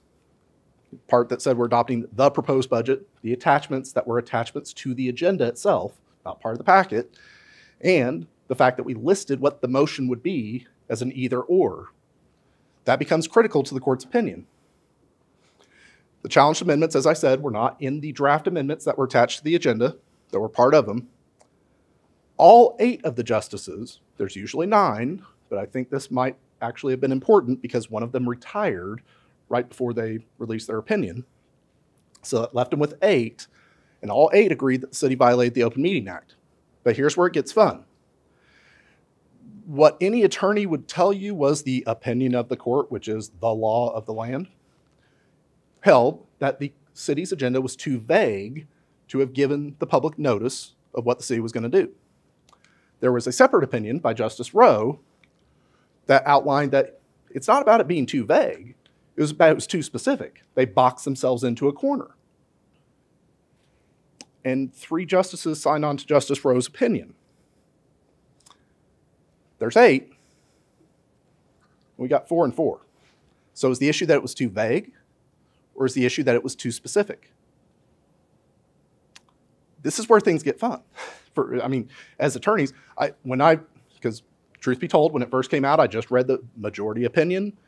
Part that said we're adopting the proposed budget, the attachments that were attachments to the agenda itself, not part of the packet, and the fact that we listed what the motion would be as an either or. That becomes critical to the court's opinion. The challenged amendments, as I said, were not in the draft amendments that were attached to the agenda, that were part of them. All 8 of the justices, there's usually 9, but I think this might actually have been important because one of them retired right before they released their opinion. So it left them with 8, and all 8 agreed that the city violated the Open Meeting Act. But here's where it gets fun. What any attorney would tell you was the opinion of the court, which is the law of the land, held that the city's agenda was too vague to have given the public notice of what the city was going to do. There was a separate opinion by Justice Rowe that outlined that it's not about it being too vague. It was too specific. They boxed themselves into a corner. And 3 justices signed on to Justice Rowe's opinion. There's 8. We got 4 and 4. So is the issue that it was too vague, or is the issue that it was too specific? This is where things get fun. As attorneys, because truth be told, when it first came out, I just read the majority opinion.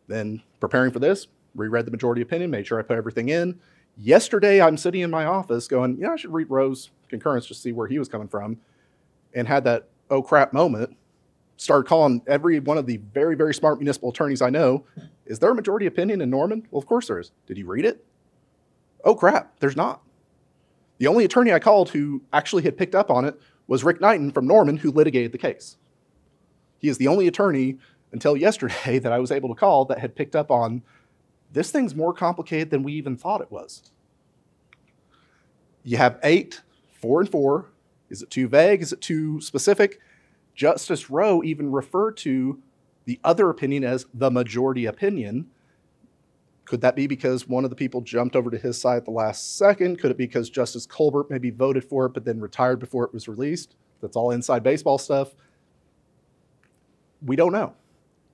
Then preparing for this, reread the majority opinion, made sure I put everything in. Yesterday, I'm sitting in my office going, I should read Rowe's concurrence just to see where he was coming from, and had that oh crap moment. Started calling every one of the very, very smart municipal attorneys I know. Is there a majority opinion in Norman? Well, of course there is. Did you read it? Oh crap, there's not. The only attorney I called who actually had picked up on it was Rick Knighton from Norman, who litigated the case. He is the only attorney until yesterday that I was able to call that had picked up on this thing's more complicated than we even thought it was. You have 8, 4 and 4. Is it too vague? Is it too specific? Justice Rowe even referred to the other opinion as the majority opinion. Could that be because one of the people jumped over to his side at the last second? Could it be because Justice Colbert maybe voted for it but then retired before it was released? That's all inside baseball stuff. We don't know.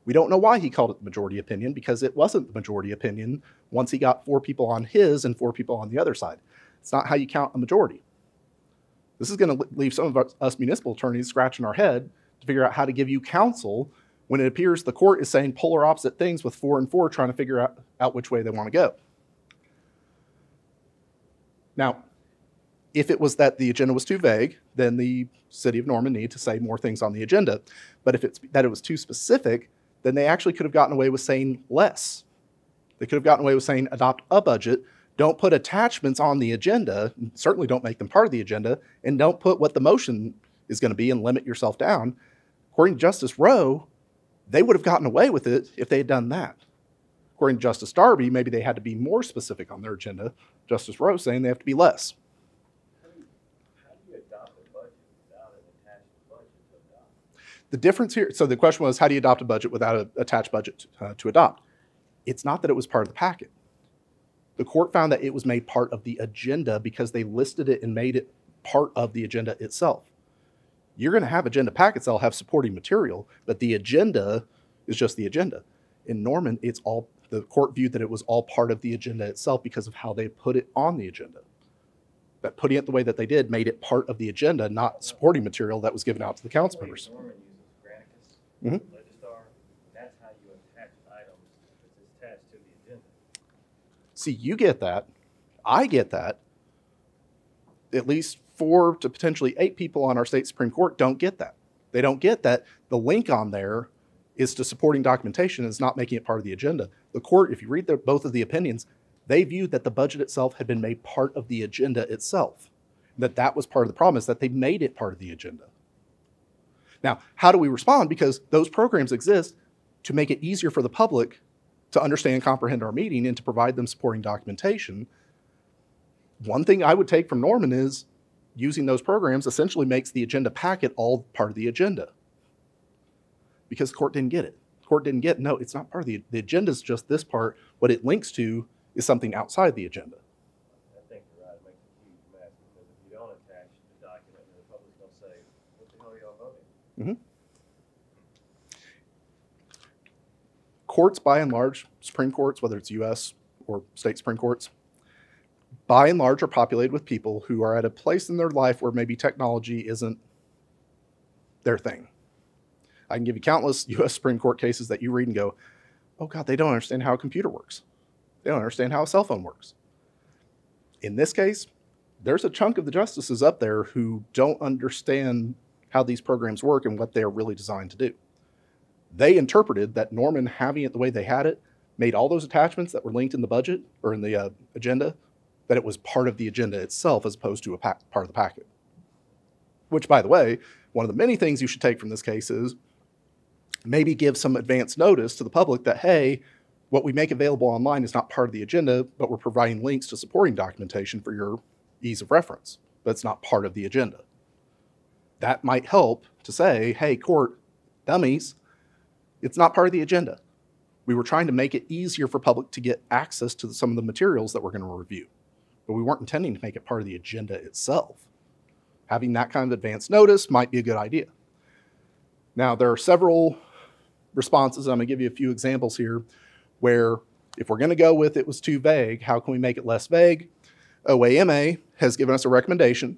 We don't know why he called it the majority opinion, because it wasn't the majority opinion once he got 4 people on his and 4 people on the other side. It's not how you count a majority. This is going to leave some of us municipal attorneys scratching our head to figure out how to give you counsel when it appears the court is saying polar opposite things with 4 and 4, trying to figure out which way they want to go. Now, if it was that the agenda was too vague, then the city of Norman needed to say more things on the agenda. But if it's that it was too specific, then they actually could have gotten away with saying less. They could have gotten away with saying adopt a budget, don't put attachments on the agenda, certainly don't make them part of the agenda, and don't put what the motion is going to be and limit yourself down. According to Justice Rowe, they would have gotten away with it if they had done that. According to Justice Darby, maybe they had to be more specific on their agenda. Justice Rowe saying they have to be less. How do you adopt a budget without an attached budget to adopt? The difference here, so the question was, how do you adopt a budget without an attached budget to adopt? It's not that it was part of the packet. The court found that it was made part of the agenda because they listed it and made it part of the agenda itself. You're going to have agenda packets that'll have supporting material, but the agenda is just the agenda. In Norman, the court viewed that it was all part of the agenda itself because of how they put it on the agenda. That putting it the way that they did made it part of the agenda, not supporting material that was given out to the council members. Norman uses Granicus, Legistar. That's how you attach items that's attached to the agenda. See, you get that. I get that. At least 4 to potentially 8 people on our state Supreme Court don't get that. They don't get that the link on there is to supporting documentation and is not making it part of the agenda. The court, if you read both of the opinions, they viewed that the budget itself had been made part of the agenda itself. That was part of the problem, is that they made it part of the agenda. Now, how do we respond? Because those programs exist to make it easier for the public to understand and comprehend our meeting and to provide them supporting documentation. One thing I would take from Norman is using those programs essentially makes the agenda packet all part of the agenda. Because the court didn't get it. The court didn't get, no, it's not part of the agenda is just this part. What it links to is something outside the agenda. I think you're right. It makes a huge mess because if you don't attach the document, the public's going to say, what the hell are y'all voting? Mm-hmm. Courts, by and large, Supreme Courts, whether it's U.S. or state Supreme Courts, by and large are populated with people who are at a place in their life where maybe technology isn't their thing. I can give you countless U.S. Supreme Court cases that you read and go, oh God, they don't understand how a computer works. They don't understand how a cell phone works. In this case, there's a chunk of the justices up there who don't understand how these programs work and what they're really designed to do. They interpreted that Norman having it the way they had it made all those attachments that were linked in the budget or in the agenda, that it was part of the agenda itself as opposed to a part of the packet. Which, by the way, one of the many things you should take from this case is maybe give some advance notice to the public that, hey, what we make available online is not part of the agenda, but we're providing links to supporting documentation for your ease of reference, but it's not part of the agenda. That might help to say, hey, court, dummies, it's not part of the agenda. We were trying to make it easier for public to get access to some of the materials that we're going to review, but we weren't intending to make it part of the agenda itself. Having that kind of advance notice might be a good idea. Now, there are several responses. I'm going to give you a few examples here where if we're going to go with it was too vague, how can we make it less vague? OAMA has given us a recommendation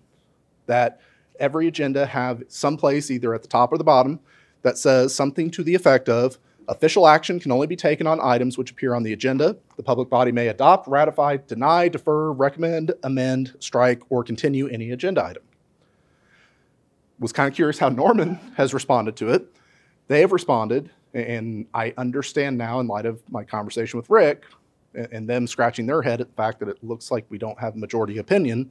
that every agenda have someplace either at the top or the bottom that says something to the effect of official action can only be taken on items which appear on the agenda. The public body may adopt, ratify, deny, defer, recommend, amend, strike, or continue any agenda item. Was kind of curious how Norman has responded to it. They have responded, and I understand now in light of my conversation with Rick and them scratching their head at the fact that it looks like we don't have majority opinion.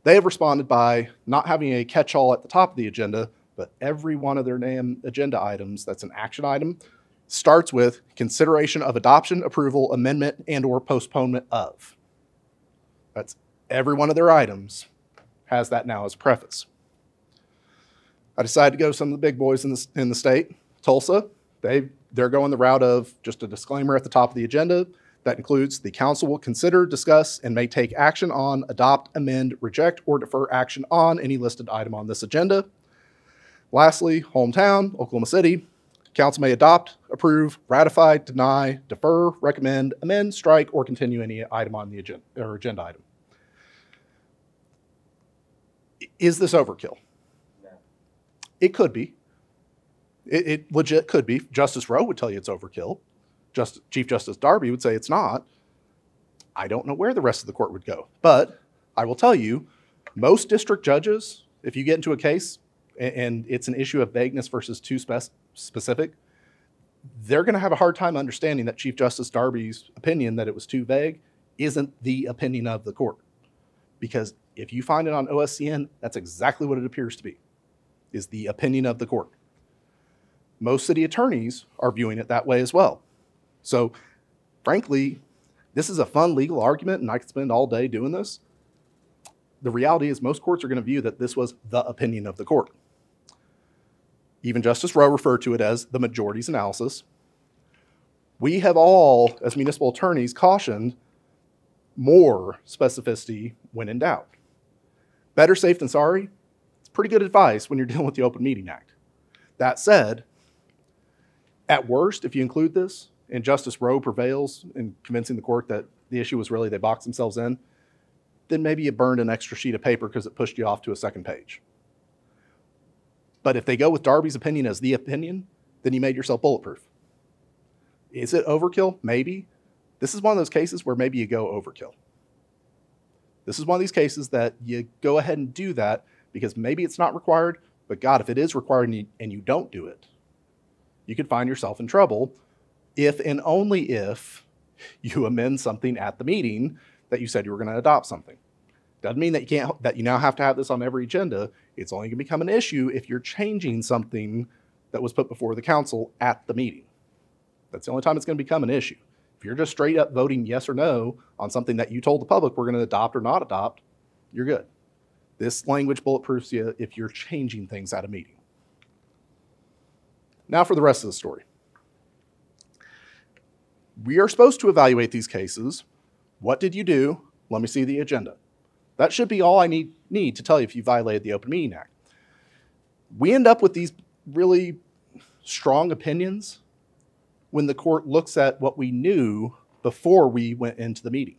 They have responded by not having a catch-all at the top of the agenda, but every one of their damn agenda items that's an action item starts with consideration of adoption, approval, amendment, and or postponement of. That's every one of their items has that now as a preface. I decided to go some of the big boys in the state. Tulsa, they're going the route of just a disclaimer at the top of the agenda. That includes the council will consider, discuss, and may take action on, adopt, amend, reject, or defer action on any listed item on this agenda. Lastly, hometown, Oklahoma City. Council may adopt, approve, ratify, deny, defer, recommend, amend, strike, or continue any item on the agenda or agenda item. Is this overkill? No. It could be. It legit could be. Justice Rowe would tell you it's overkill. Chief Justice Darby would say it's not. I don't know where the rest of the court would go. But I will tell you, most district judges, if you get into a case and it's an issue of vagueness versus too specific, they're going to have a hard time understanding that Chief Justice Darby's opinion that it was too vague isn't the opinion of the court. Because if you find it on OSCN, that's exactly what it appears to be, is the opinion of the court. Most city attorneys are viewing it that way as well. So, frankly, this is a fun legal argument, and I could spend all day doing this. The reality is most courts are going to view that this was the opinion of the court. Even Justice Rowe referred to it as the majority's analysis. We have all, as municipal attorneys, cautioned more specificity when in doubt. Better safe than sorry. It's pretty good advice when you're dealing with the Open Meeting Act. That said, at worst, if you include this, and Justice Rowe prevails in convincing the court that the issue was really they boxed themselves in, then maybe you burned an extra sheet of paper because it pushed you off to a second page. But if they go with Darby's opinion as the opinion, then you made yourself bulletproof. Is it overkill? Maybe. This is one of those cases where maybe you go overkill. This is one of these cases that you go ahead and do that because maybe it's not required, but God, if it is required and you don't do it, you could find yourself in trouble if and only if you amend something at the meeting that you said you were going to adopt something. Doesn't mean that you now have to have this on every agenda. It's only going to become an issue if you're changing something that was put before the council at the meeting. That's the only time it's going to become an issue. If you're just straight up voting yes or no on something that you told the public we're going to adopt or not adopt, you're good. This language bulletproofs you if you're changing things at a meeting. Now for the rest of the story. We are supposed to evaluate these cases. What did you do? Let me see the agenda. That should be all I need to tell you if you violated the Open Meeting Act. We end up with these really strong opinions when the court looks at what we knew before we went into the meeting.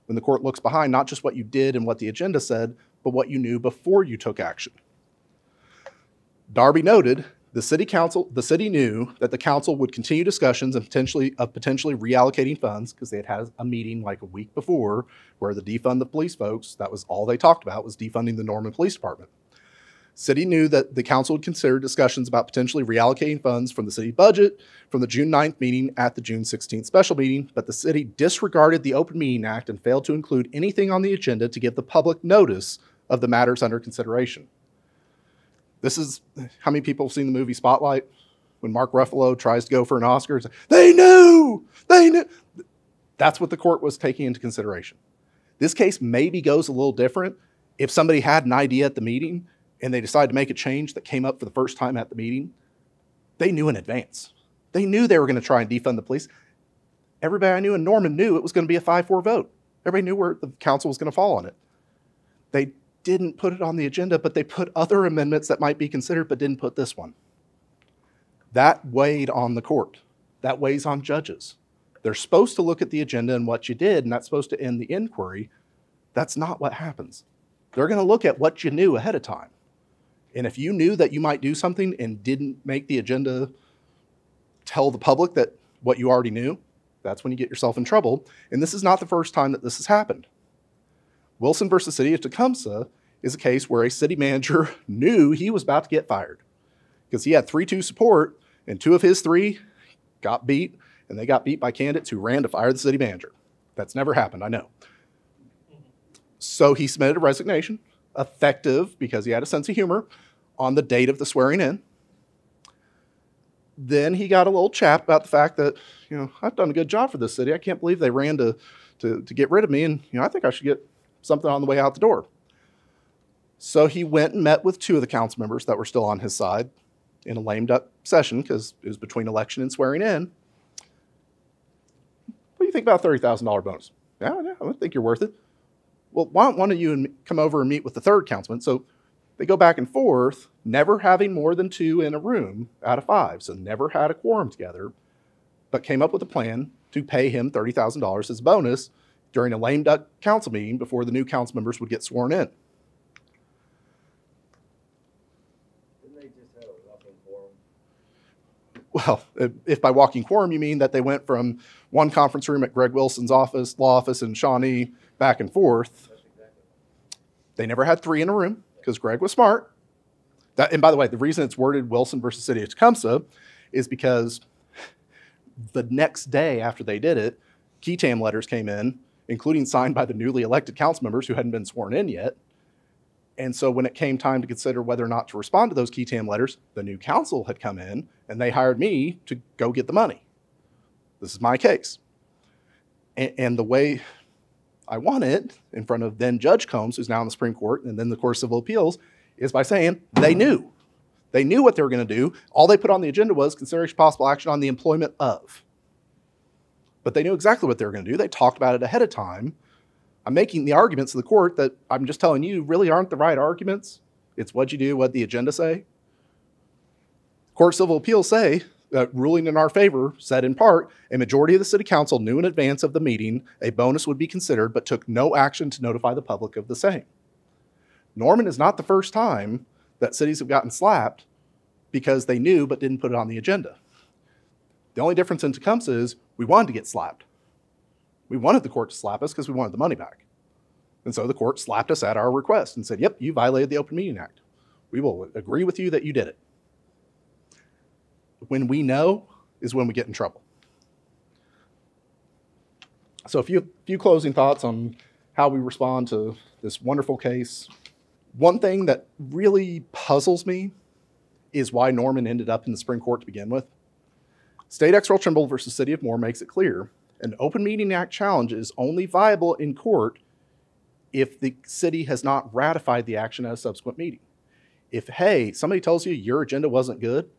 When the court looks behind not just what you did and what the agenda said, but what you knew before you took action. Darby noted the city knew that the council would continue discussions and potentially reallocating funds, because they had a meeting like a week before where the defund the police folks, that was all they talked about, was defunding the Norman Police Department. City knew that the council would consider discussions about potentially reallocating funds from the city budget from the June 9th meeting at the June 16th special meeting, but the city disregarded the Open Meeting Act and failed to include anything on the agenda to give the public notice of the matters under consideration. This is, how many people have seen the movie Spotlight? When Mark Ruffalo tries to go for an Oscar, they knew! That's what the court was taking into consideration. This case maybe goes a little different if somebody had an idea at the meeting and they decided to make a change that came up for the first time at the meeting. They knew in advance. They knew they were going to try and defund the police. Everybody I knew in Norman knew it was going to be a 5-4 vote. Everybody knew where the council was going to fall on it. They didn't put it on the agenda, but they put other amendments that might be considered, but didn't put this one. That weighed on the court. That weighs on judges. They're supposed to look at the agenda and what you did, and that's supposed to end the inquiry. That's not what happens. They're going to look at what you knew ahead of time. And if you knew that you might do something and didn't make the agenda tell the public that what you already knew, that's when you get yourself in trouble. And this is not the first time that this has happened. Wilson versus City of Tecumseh is a case where a city manager knew he was about to get fired because he had 3-2 support, and 2 of his 3 got beat, and they got beat by candidates who ran to fire the city manager. That's never happened, I know. So he submitted a resignation, effective because he had a sense of humor, on the date of the swearing in. Then he got a little chat about the fact that, I've done a good job for this city. I can't believe they ran to get rid of me, and I think I should get something on the way out the door. So he went and met with 2 of the council members that were still on his side in a lame duck session because it was between election and swearing in. What do you think about a $30,000 bonus? Yeah, I think you're worth it. Well, why don't one of you come over and meet with the 3rd councilman? So they go back and forth, never having more than 2 in a room out of 5. So never had a quorum together, but came up with a plan to pay him $30,000 as a bonus during a lame duck council meeting before the new council members would get sworn in. Didn't they just have a walking quorum? Well, if by walking quorum you mean that they went from one conference room at Greg Wilson's office, law office in Shawnee, back and forth. That's exactly. They never had 3 in a room because Greg was smart. And by the way, the reason it's worded Wilson versus City of Tecumseh is because the next day after they did it, key tam letters came in, including signed by the newly elected council members who hadn't been sworn in yet. And so when it came time to consider whether or not to respond to those key tam letters, the new council had come in and they hired me to go get the money. This is my case. And the way I won it in front of then Judge Combs, who's now in the Supreme Court, and then the Court of Civil Appeals, is by saying they knew. They knew what they were going to do. All they put on the agenda was consideration possible action on the employment of. But they knew exactly what they were going to do. They talked about it ahead of time. I'm making the arguments to the court that I'm just telling you really aren't the right arguments. It's what you do, what the agenda say. Court of Civil Appeals say, ruling in our favor, said in part, a majority of the city council knew in advance of the meeting a bonus would be considered, but took no action to notify the public of the same. Norman is not the first time that cities have gotten slapped because they knew but didn't put it on the agenda. The only difference in Tecumseh is we wanted to get slapped. We wanted the court to slap us because we wanted the money back. And so the court slapped us at our request and said, yep, you violated the Open Meeting Act. We will agree with you that you did it. When we know is when we get in trouble. So a few closing thoughts on how we respond to this wonderful case. One thing that really puzzles me is why Norman ended up in the Supreme Court to begin with. State Ex Rel Trimble versus City of Moore makes it clear an Open Meeting Act challenge is only viable in court if the city has not ratified the action at a subsequent meeting. If, hey, somebody tells you your agenda wasn't good,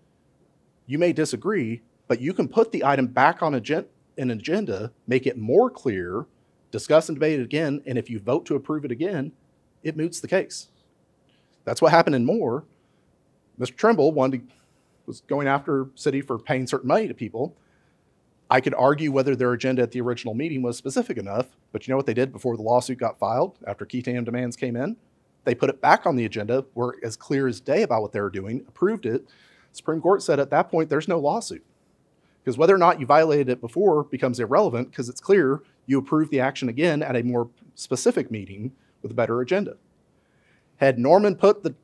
you may disagree, but you can put the item back on an agenda, make it more clear, discuss and debate it again, and if you vote to approve it again, it moots the case. That's what happened in Moore. Mr. Trimble was going after city for paying certain money to people. I could argue whether their agenda at the original meeting was specific enough, but you know what they did before the lawsuit got filed, after key tam demands came in? They put it back on the agenda, were as clear as day about what they were doing, approved it. Supreme Court said at that point, there's no lawsuit. Because whether or not you violated it before becomes irrelevant, because it's clear you approved the action again at a more specific meeting with a better agenda. Had Norman put the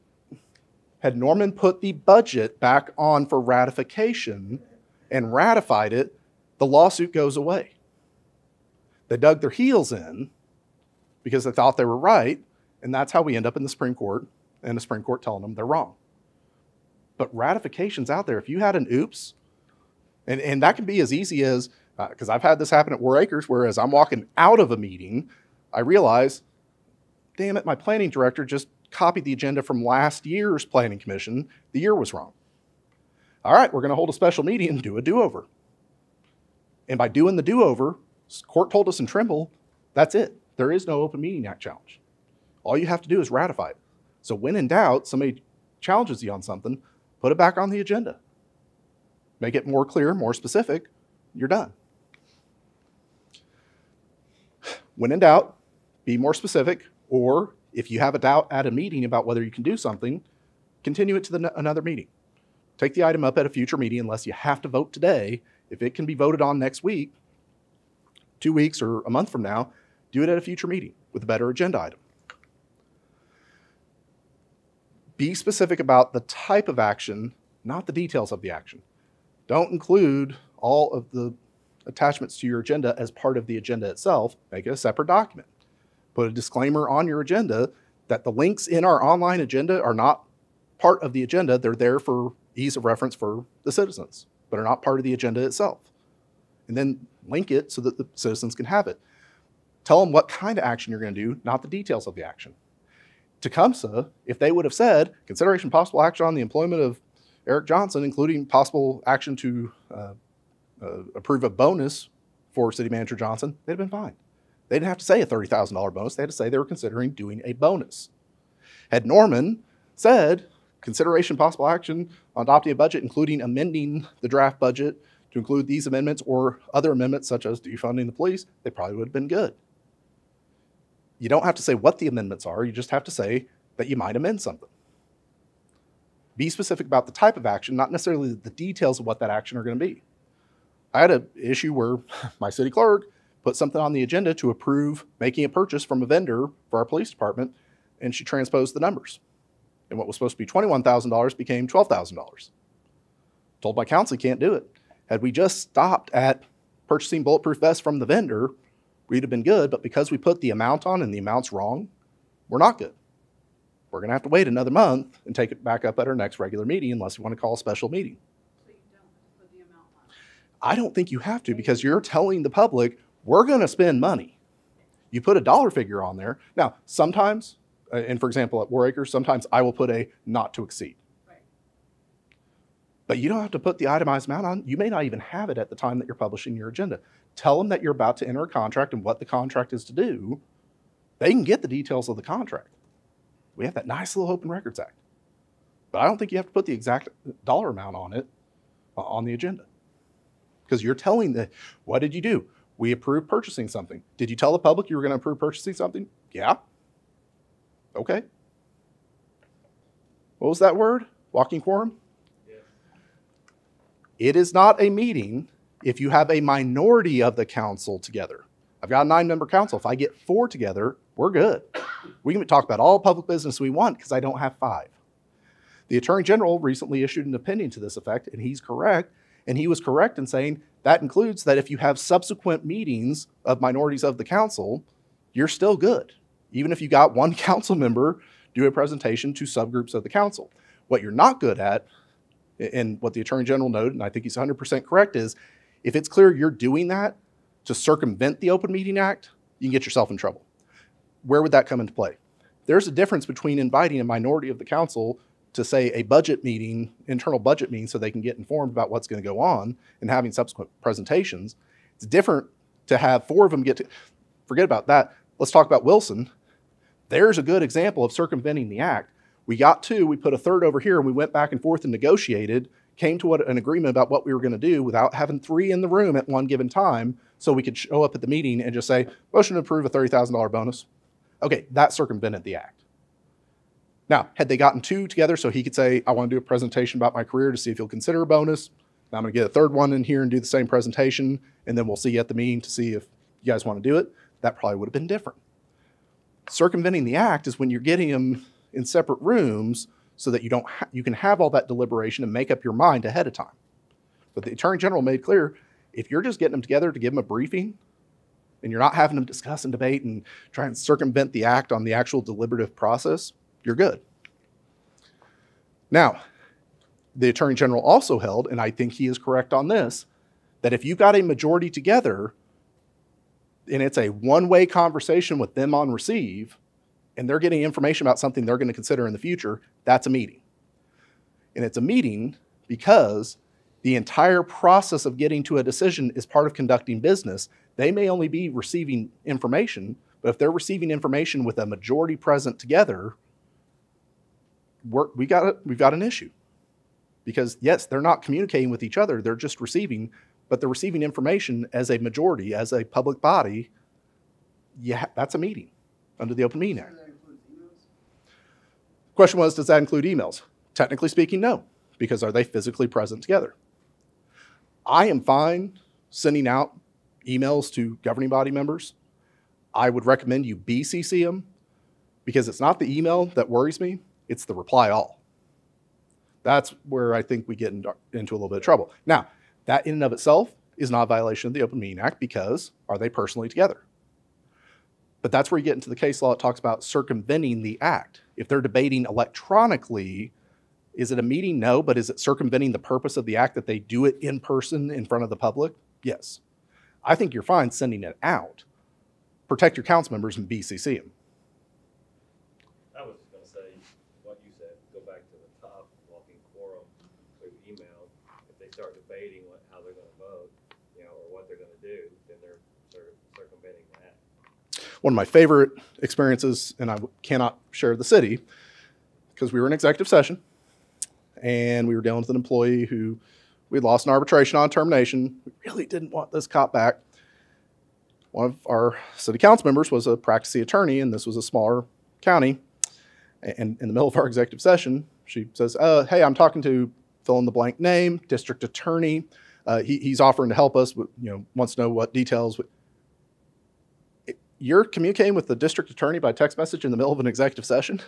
budget back on for ratification and ratified it, the lawsuit goes away. They dug their heels in because they thought they were right, and that's how we end up in the Supreme Court, and the Supreme Court telling them they're wrong. But ratification's out there. If you had an oops, and that can be as easy as, because I've had this happen at War Acres, where as I'm walking out of a meeting, I realize, damn it, my planning director just copied the agenda from last year's planning commission. The year was wrong. All right, we're going to hold a special meeting and do a do-over. And by doing the do-over, court told us in Trimble, that's it. There is no Open Meeting Act challenge. All you have to do is ratify it. So when in doubt, somebody challenges you on something, put it back on the agenda. Make it more clear, more specific, you're done. When in doubt, be more specific, or if you have a doubt at a meeting about whether you can do something, continue it to another meeting. Take the item up at a future meeting unless you have to vote today. If it can be voted on next week, 2 weeks, or a month from now, do it at a future meeting with a better agenda item. Be specific about the type of action, not the details of the action. Don't include all of the attachments to your agenda as part of the agenda itself. Make it a separate document. Put a disclaimer on your agenda that the links in our online agenda are not part of the agenda. They're there for ease of reference for the citizens, but are not part of the agenda itself. And then link it so that the citizens can have it. Tell them what kind of action you're going to do, not the details of the action. Tecumseh, if they would have said, consideration possible action on the employment of Eric Johnson, including possible action to approve a bonus for City Manager Johnson, they'd have been fine. They didn't have to say a $30,000 bonus. They had to say they were considering doing a bonus. Had Norman said, consideration possible action on adopting a budget, including amending the draft budget to include these amendments or other amendments such as defunding the police, they probably would have been good. You don't have to say what the amendments are. You just have to say that you might amend something. Be specific about the type of action, not necessarily the details of what that action are going to be. I had an issue where my city clerk put something on the agenda to approve making a purchase from a vendor for our police department, and she transposed the numbers. And what was supposed to be $21,000 became $12,000. Told my counsel he can't do it. Had we just stopped at purchasing bulletproof vests from the vendor, we'd have been good, but because we put the amount on and the amount's wrong, we're not good. We're going to have to wait another month and take it back up at our next regular meeting unless you want to call a special meeting. So you don't have to put the amount on. I don't think you have to, because you're telling the public, we're going to spend money. You put a dollar figure on there. Now, sometimes, and for example, at War Acres, sometimes I will put a not to exceed. Right. But you don't have to put the itemized amount on. You may not even have it at the time that you're publishing your agenda. Tell them that you're about to enter a contract and what the contract is to do. They can get the details of the contract. We have that nice little Open Records Act. But I don't think you have to put the exact dollar amount on it, on the agenda. Because you're telling them, what did you do? We approved purchasing something. Did you tell the public you were going to approve purchasing something? Yeah. Okay. What was that word? Walking quorum? Yeah. It is not a meeting if you have a minority of the council together. I've got a 9-member council. If I get 4 together, we're good. We can talk about all public business we want because I don't have 5. The Attorney General recently issued an opinion to this effect, and he's correct. And he was correct in saying that includes that if you have subsequent meetings of minorities of the council, you're still good. Even if you got one council member do a presentation to subgroups of the council. What you're not good at, and what the Attorney General noted, and I think he's 100% correct, is if it's clear you're doing that to circumvent the Open Meeting Act, you can get yourself in trouble. where would that come into play? There's a difference between inviting a minority of the council to, say, a budget meeting, internal budget meeting, so they can get informed about what's going to go on and having subsequent presentations. It's different to have 4 of them get to, forget about that. Let's talk about Wilson. There's a good example of circumventing the act. We got 2, we put a third over here, and we went back and forth and negotiated, came to an agreement about what we were going to do without having 3 in the room at one given time, so we could show up at the meeting and just say, motion to approve a $30,000 bonus. Okay, that circumvented the act. Now, had they gotten 2 together so he could say, I want to do a presentation about my career to see if you'll consider a bonus. Now I'm going to get a third one in here and do the same presentation, and then we'll see you at the meeting to see if you guys want to do it. That probably would have been different. Circumventing the act is when you're getting them in separate rooms so that you can have all that deliberation and make up your mind ahead of time. But the Attorney General made clear, if you're just getting them together to give them a briefing, and you're not having them discuss and debate and try and circumvent the act on the actual deliberative process, you're good. Now, the Attorney General also held, and I think he is correct on this, that if you got a majority together and it's a one-way conversation with them on receive, and they're getting information about something they're going to consider in the future, that's a meeting. And it's a meeting because the entire process of getting to a decision is part of conducting business. They may only be receiving information, but if they're receiving information with a majority present together, we've got an issue. Because yes, they're not communicating with each other, they're just receiving, but they're receiving information as a majority, as a public body. Yeah, that's a meeting under the Open Meeting Act. Question was, does that include emails? Technically speaking, no, because are they physically present together? I am fine sending out emails to governing body members. I would recommend you BCC them, because it's not the email that worries me, it's the reply all. That's where I think we get into a little bit of trouble. Now, that in and of itself is not a violation of the Open Meeting Act, because are they personally together? But that's where you get into the case law. It talks about circumventing the act. If they're debating electronically, is it a meeting? No, but is it circumventing the purpose of the act that they do it in person in front of the public? Yes. I think you're fine sending it out. Protect your council members and BCC them. I was going to say what you said, go back to the top, walking quorum through email. If they start debating how they're going to vote, or what they're going to do, then they're circumventing that. One of my favorite experiences, and I cannot share the city, because we were in executive session, and we were dealing with an employee who we'd lost an arbitration on termination. We really didn't want this cop back. One of our city council members was a practicing attorney, and this was a smaller county. And in the middle of our executive session, she says, hey, I'm talking to fill in the blank name, district attorney. He's offering to help us, wants to know what details. You're communicating with the district attorney by text message in the middle of an executive session?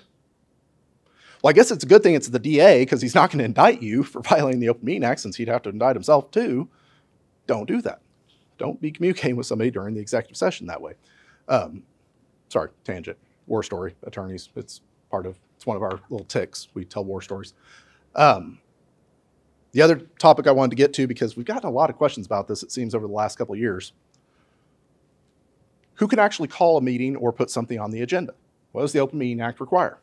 Well, I guess it's a good thing it's the DA, because he's not going to indict you for violating the Open Meeting Act, since he'd have to indict himself too. Don't do that. Don't be communicating with somebody during the executive session that way. Sorry, tangent. War story, attorneys. It's one of our little ticks. We tell war stories. The other topic I wanted to get to, because we've gotten a lot of questions about this, it seems, over the last couple of years. Who can actually call a meeting or put something on the agenda? What does the Open Meeting Act require?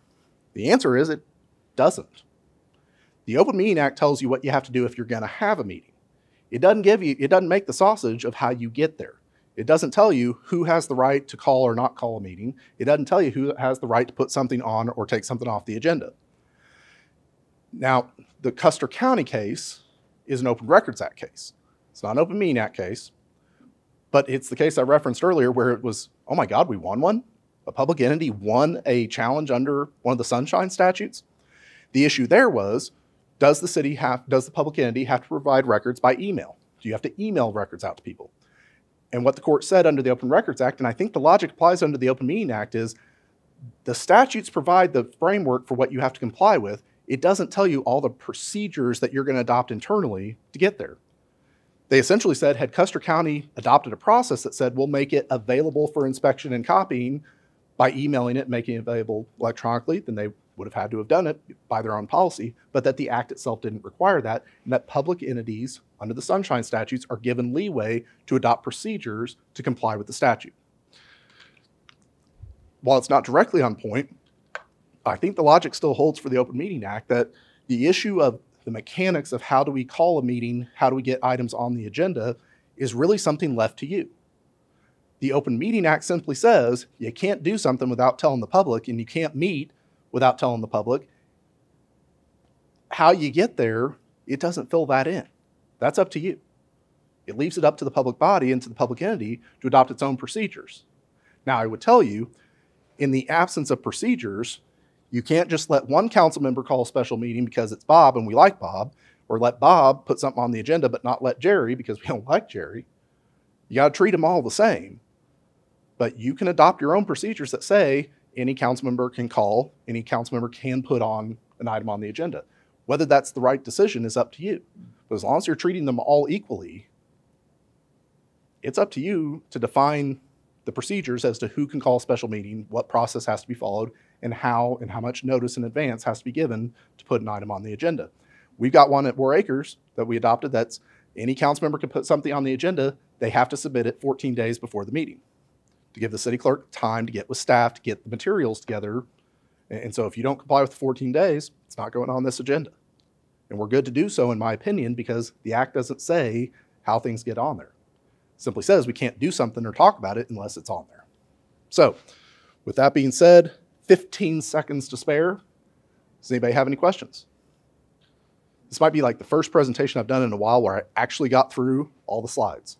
The answer is it doesn't. The Open Meeting Act tells you what you have to do if you're going to have a meeting. It doesn't make the sausage of how you get there. It doesn't tell you who has the right to call or not call a meeting. It doesn't tell you who has the right to put something on or take something off the agenda. Now, the Custer County case is an Open Records Act case. It's not an Open Meeting Act case, but it's the case I referenced earlier where it was, oh my God, we won one? A public entity won a challenge under one of the Sunshine statutes? The issue there was, does the public entity have to provide records by email? Do you have to email records out to people? And what the court said under the Open Records Act, and I think the logic applies under the Open Meeting Act, is the statutes provide the framework for what you have to comply with. It doesn't tell you all the procedures that you're going to adopt internally to get there. They essentially said, had Custer County adopted a process that said, we'll make it available for inspection and copying by emailing it and making it available electronically, then they would have had to have done it by their own policy, but that the act itself didn't require that, and that public entities under the Sunshine statutes are given leeway to adopt procedures to comply with the statute. while it's not directly on point, I think the logic still holds for the Open Meeting Act that the issue of the mechanics of how do we call a meeting, how do we get items on the agenda, is really something left to you. The Open Meeting Act simply says you can't do something without telling the public, and you can't meet without telling the public. How you get there, it doesn't fill that in. That's up to you. It leaves it up to the public body and to the public entity to adopt its own procedures. Now, I would tell you, in the absence of procedures, you can't just let one council member call a special meeting because it's Bob and we like Bob, or let Bob put something on the agenda but not let Jerry because we don't like Jerry. You got to treat them all the same. But you can adopt your own procedures that say any council member can call, any council member can put on an item on the agenda. Whether that's the right decision is up to you. But as long as you're treating them all equally, it's up to you to define the procedures as to who can call a special meeting, what process has to be followed, and how much notice in advance has to be given to put an item on the agenda. We've got one at War Acres that we adopted that's any council member can put something on the agenda, they have to submit it 14 days before the meeting to give the city clerk time to get with staff to get the materials together. And so if you don't comply with the 14 days, it's not going on this agenda. And we're good to do so, in my opinion, because the act doesn't say how things get on there. It simply says we can't do something or talk about it unless it's on there. So with that being said, 15 seconds to spare. Does anybody have any questions? This might be like the first presentation I've done in a while where I actually got through all the slides.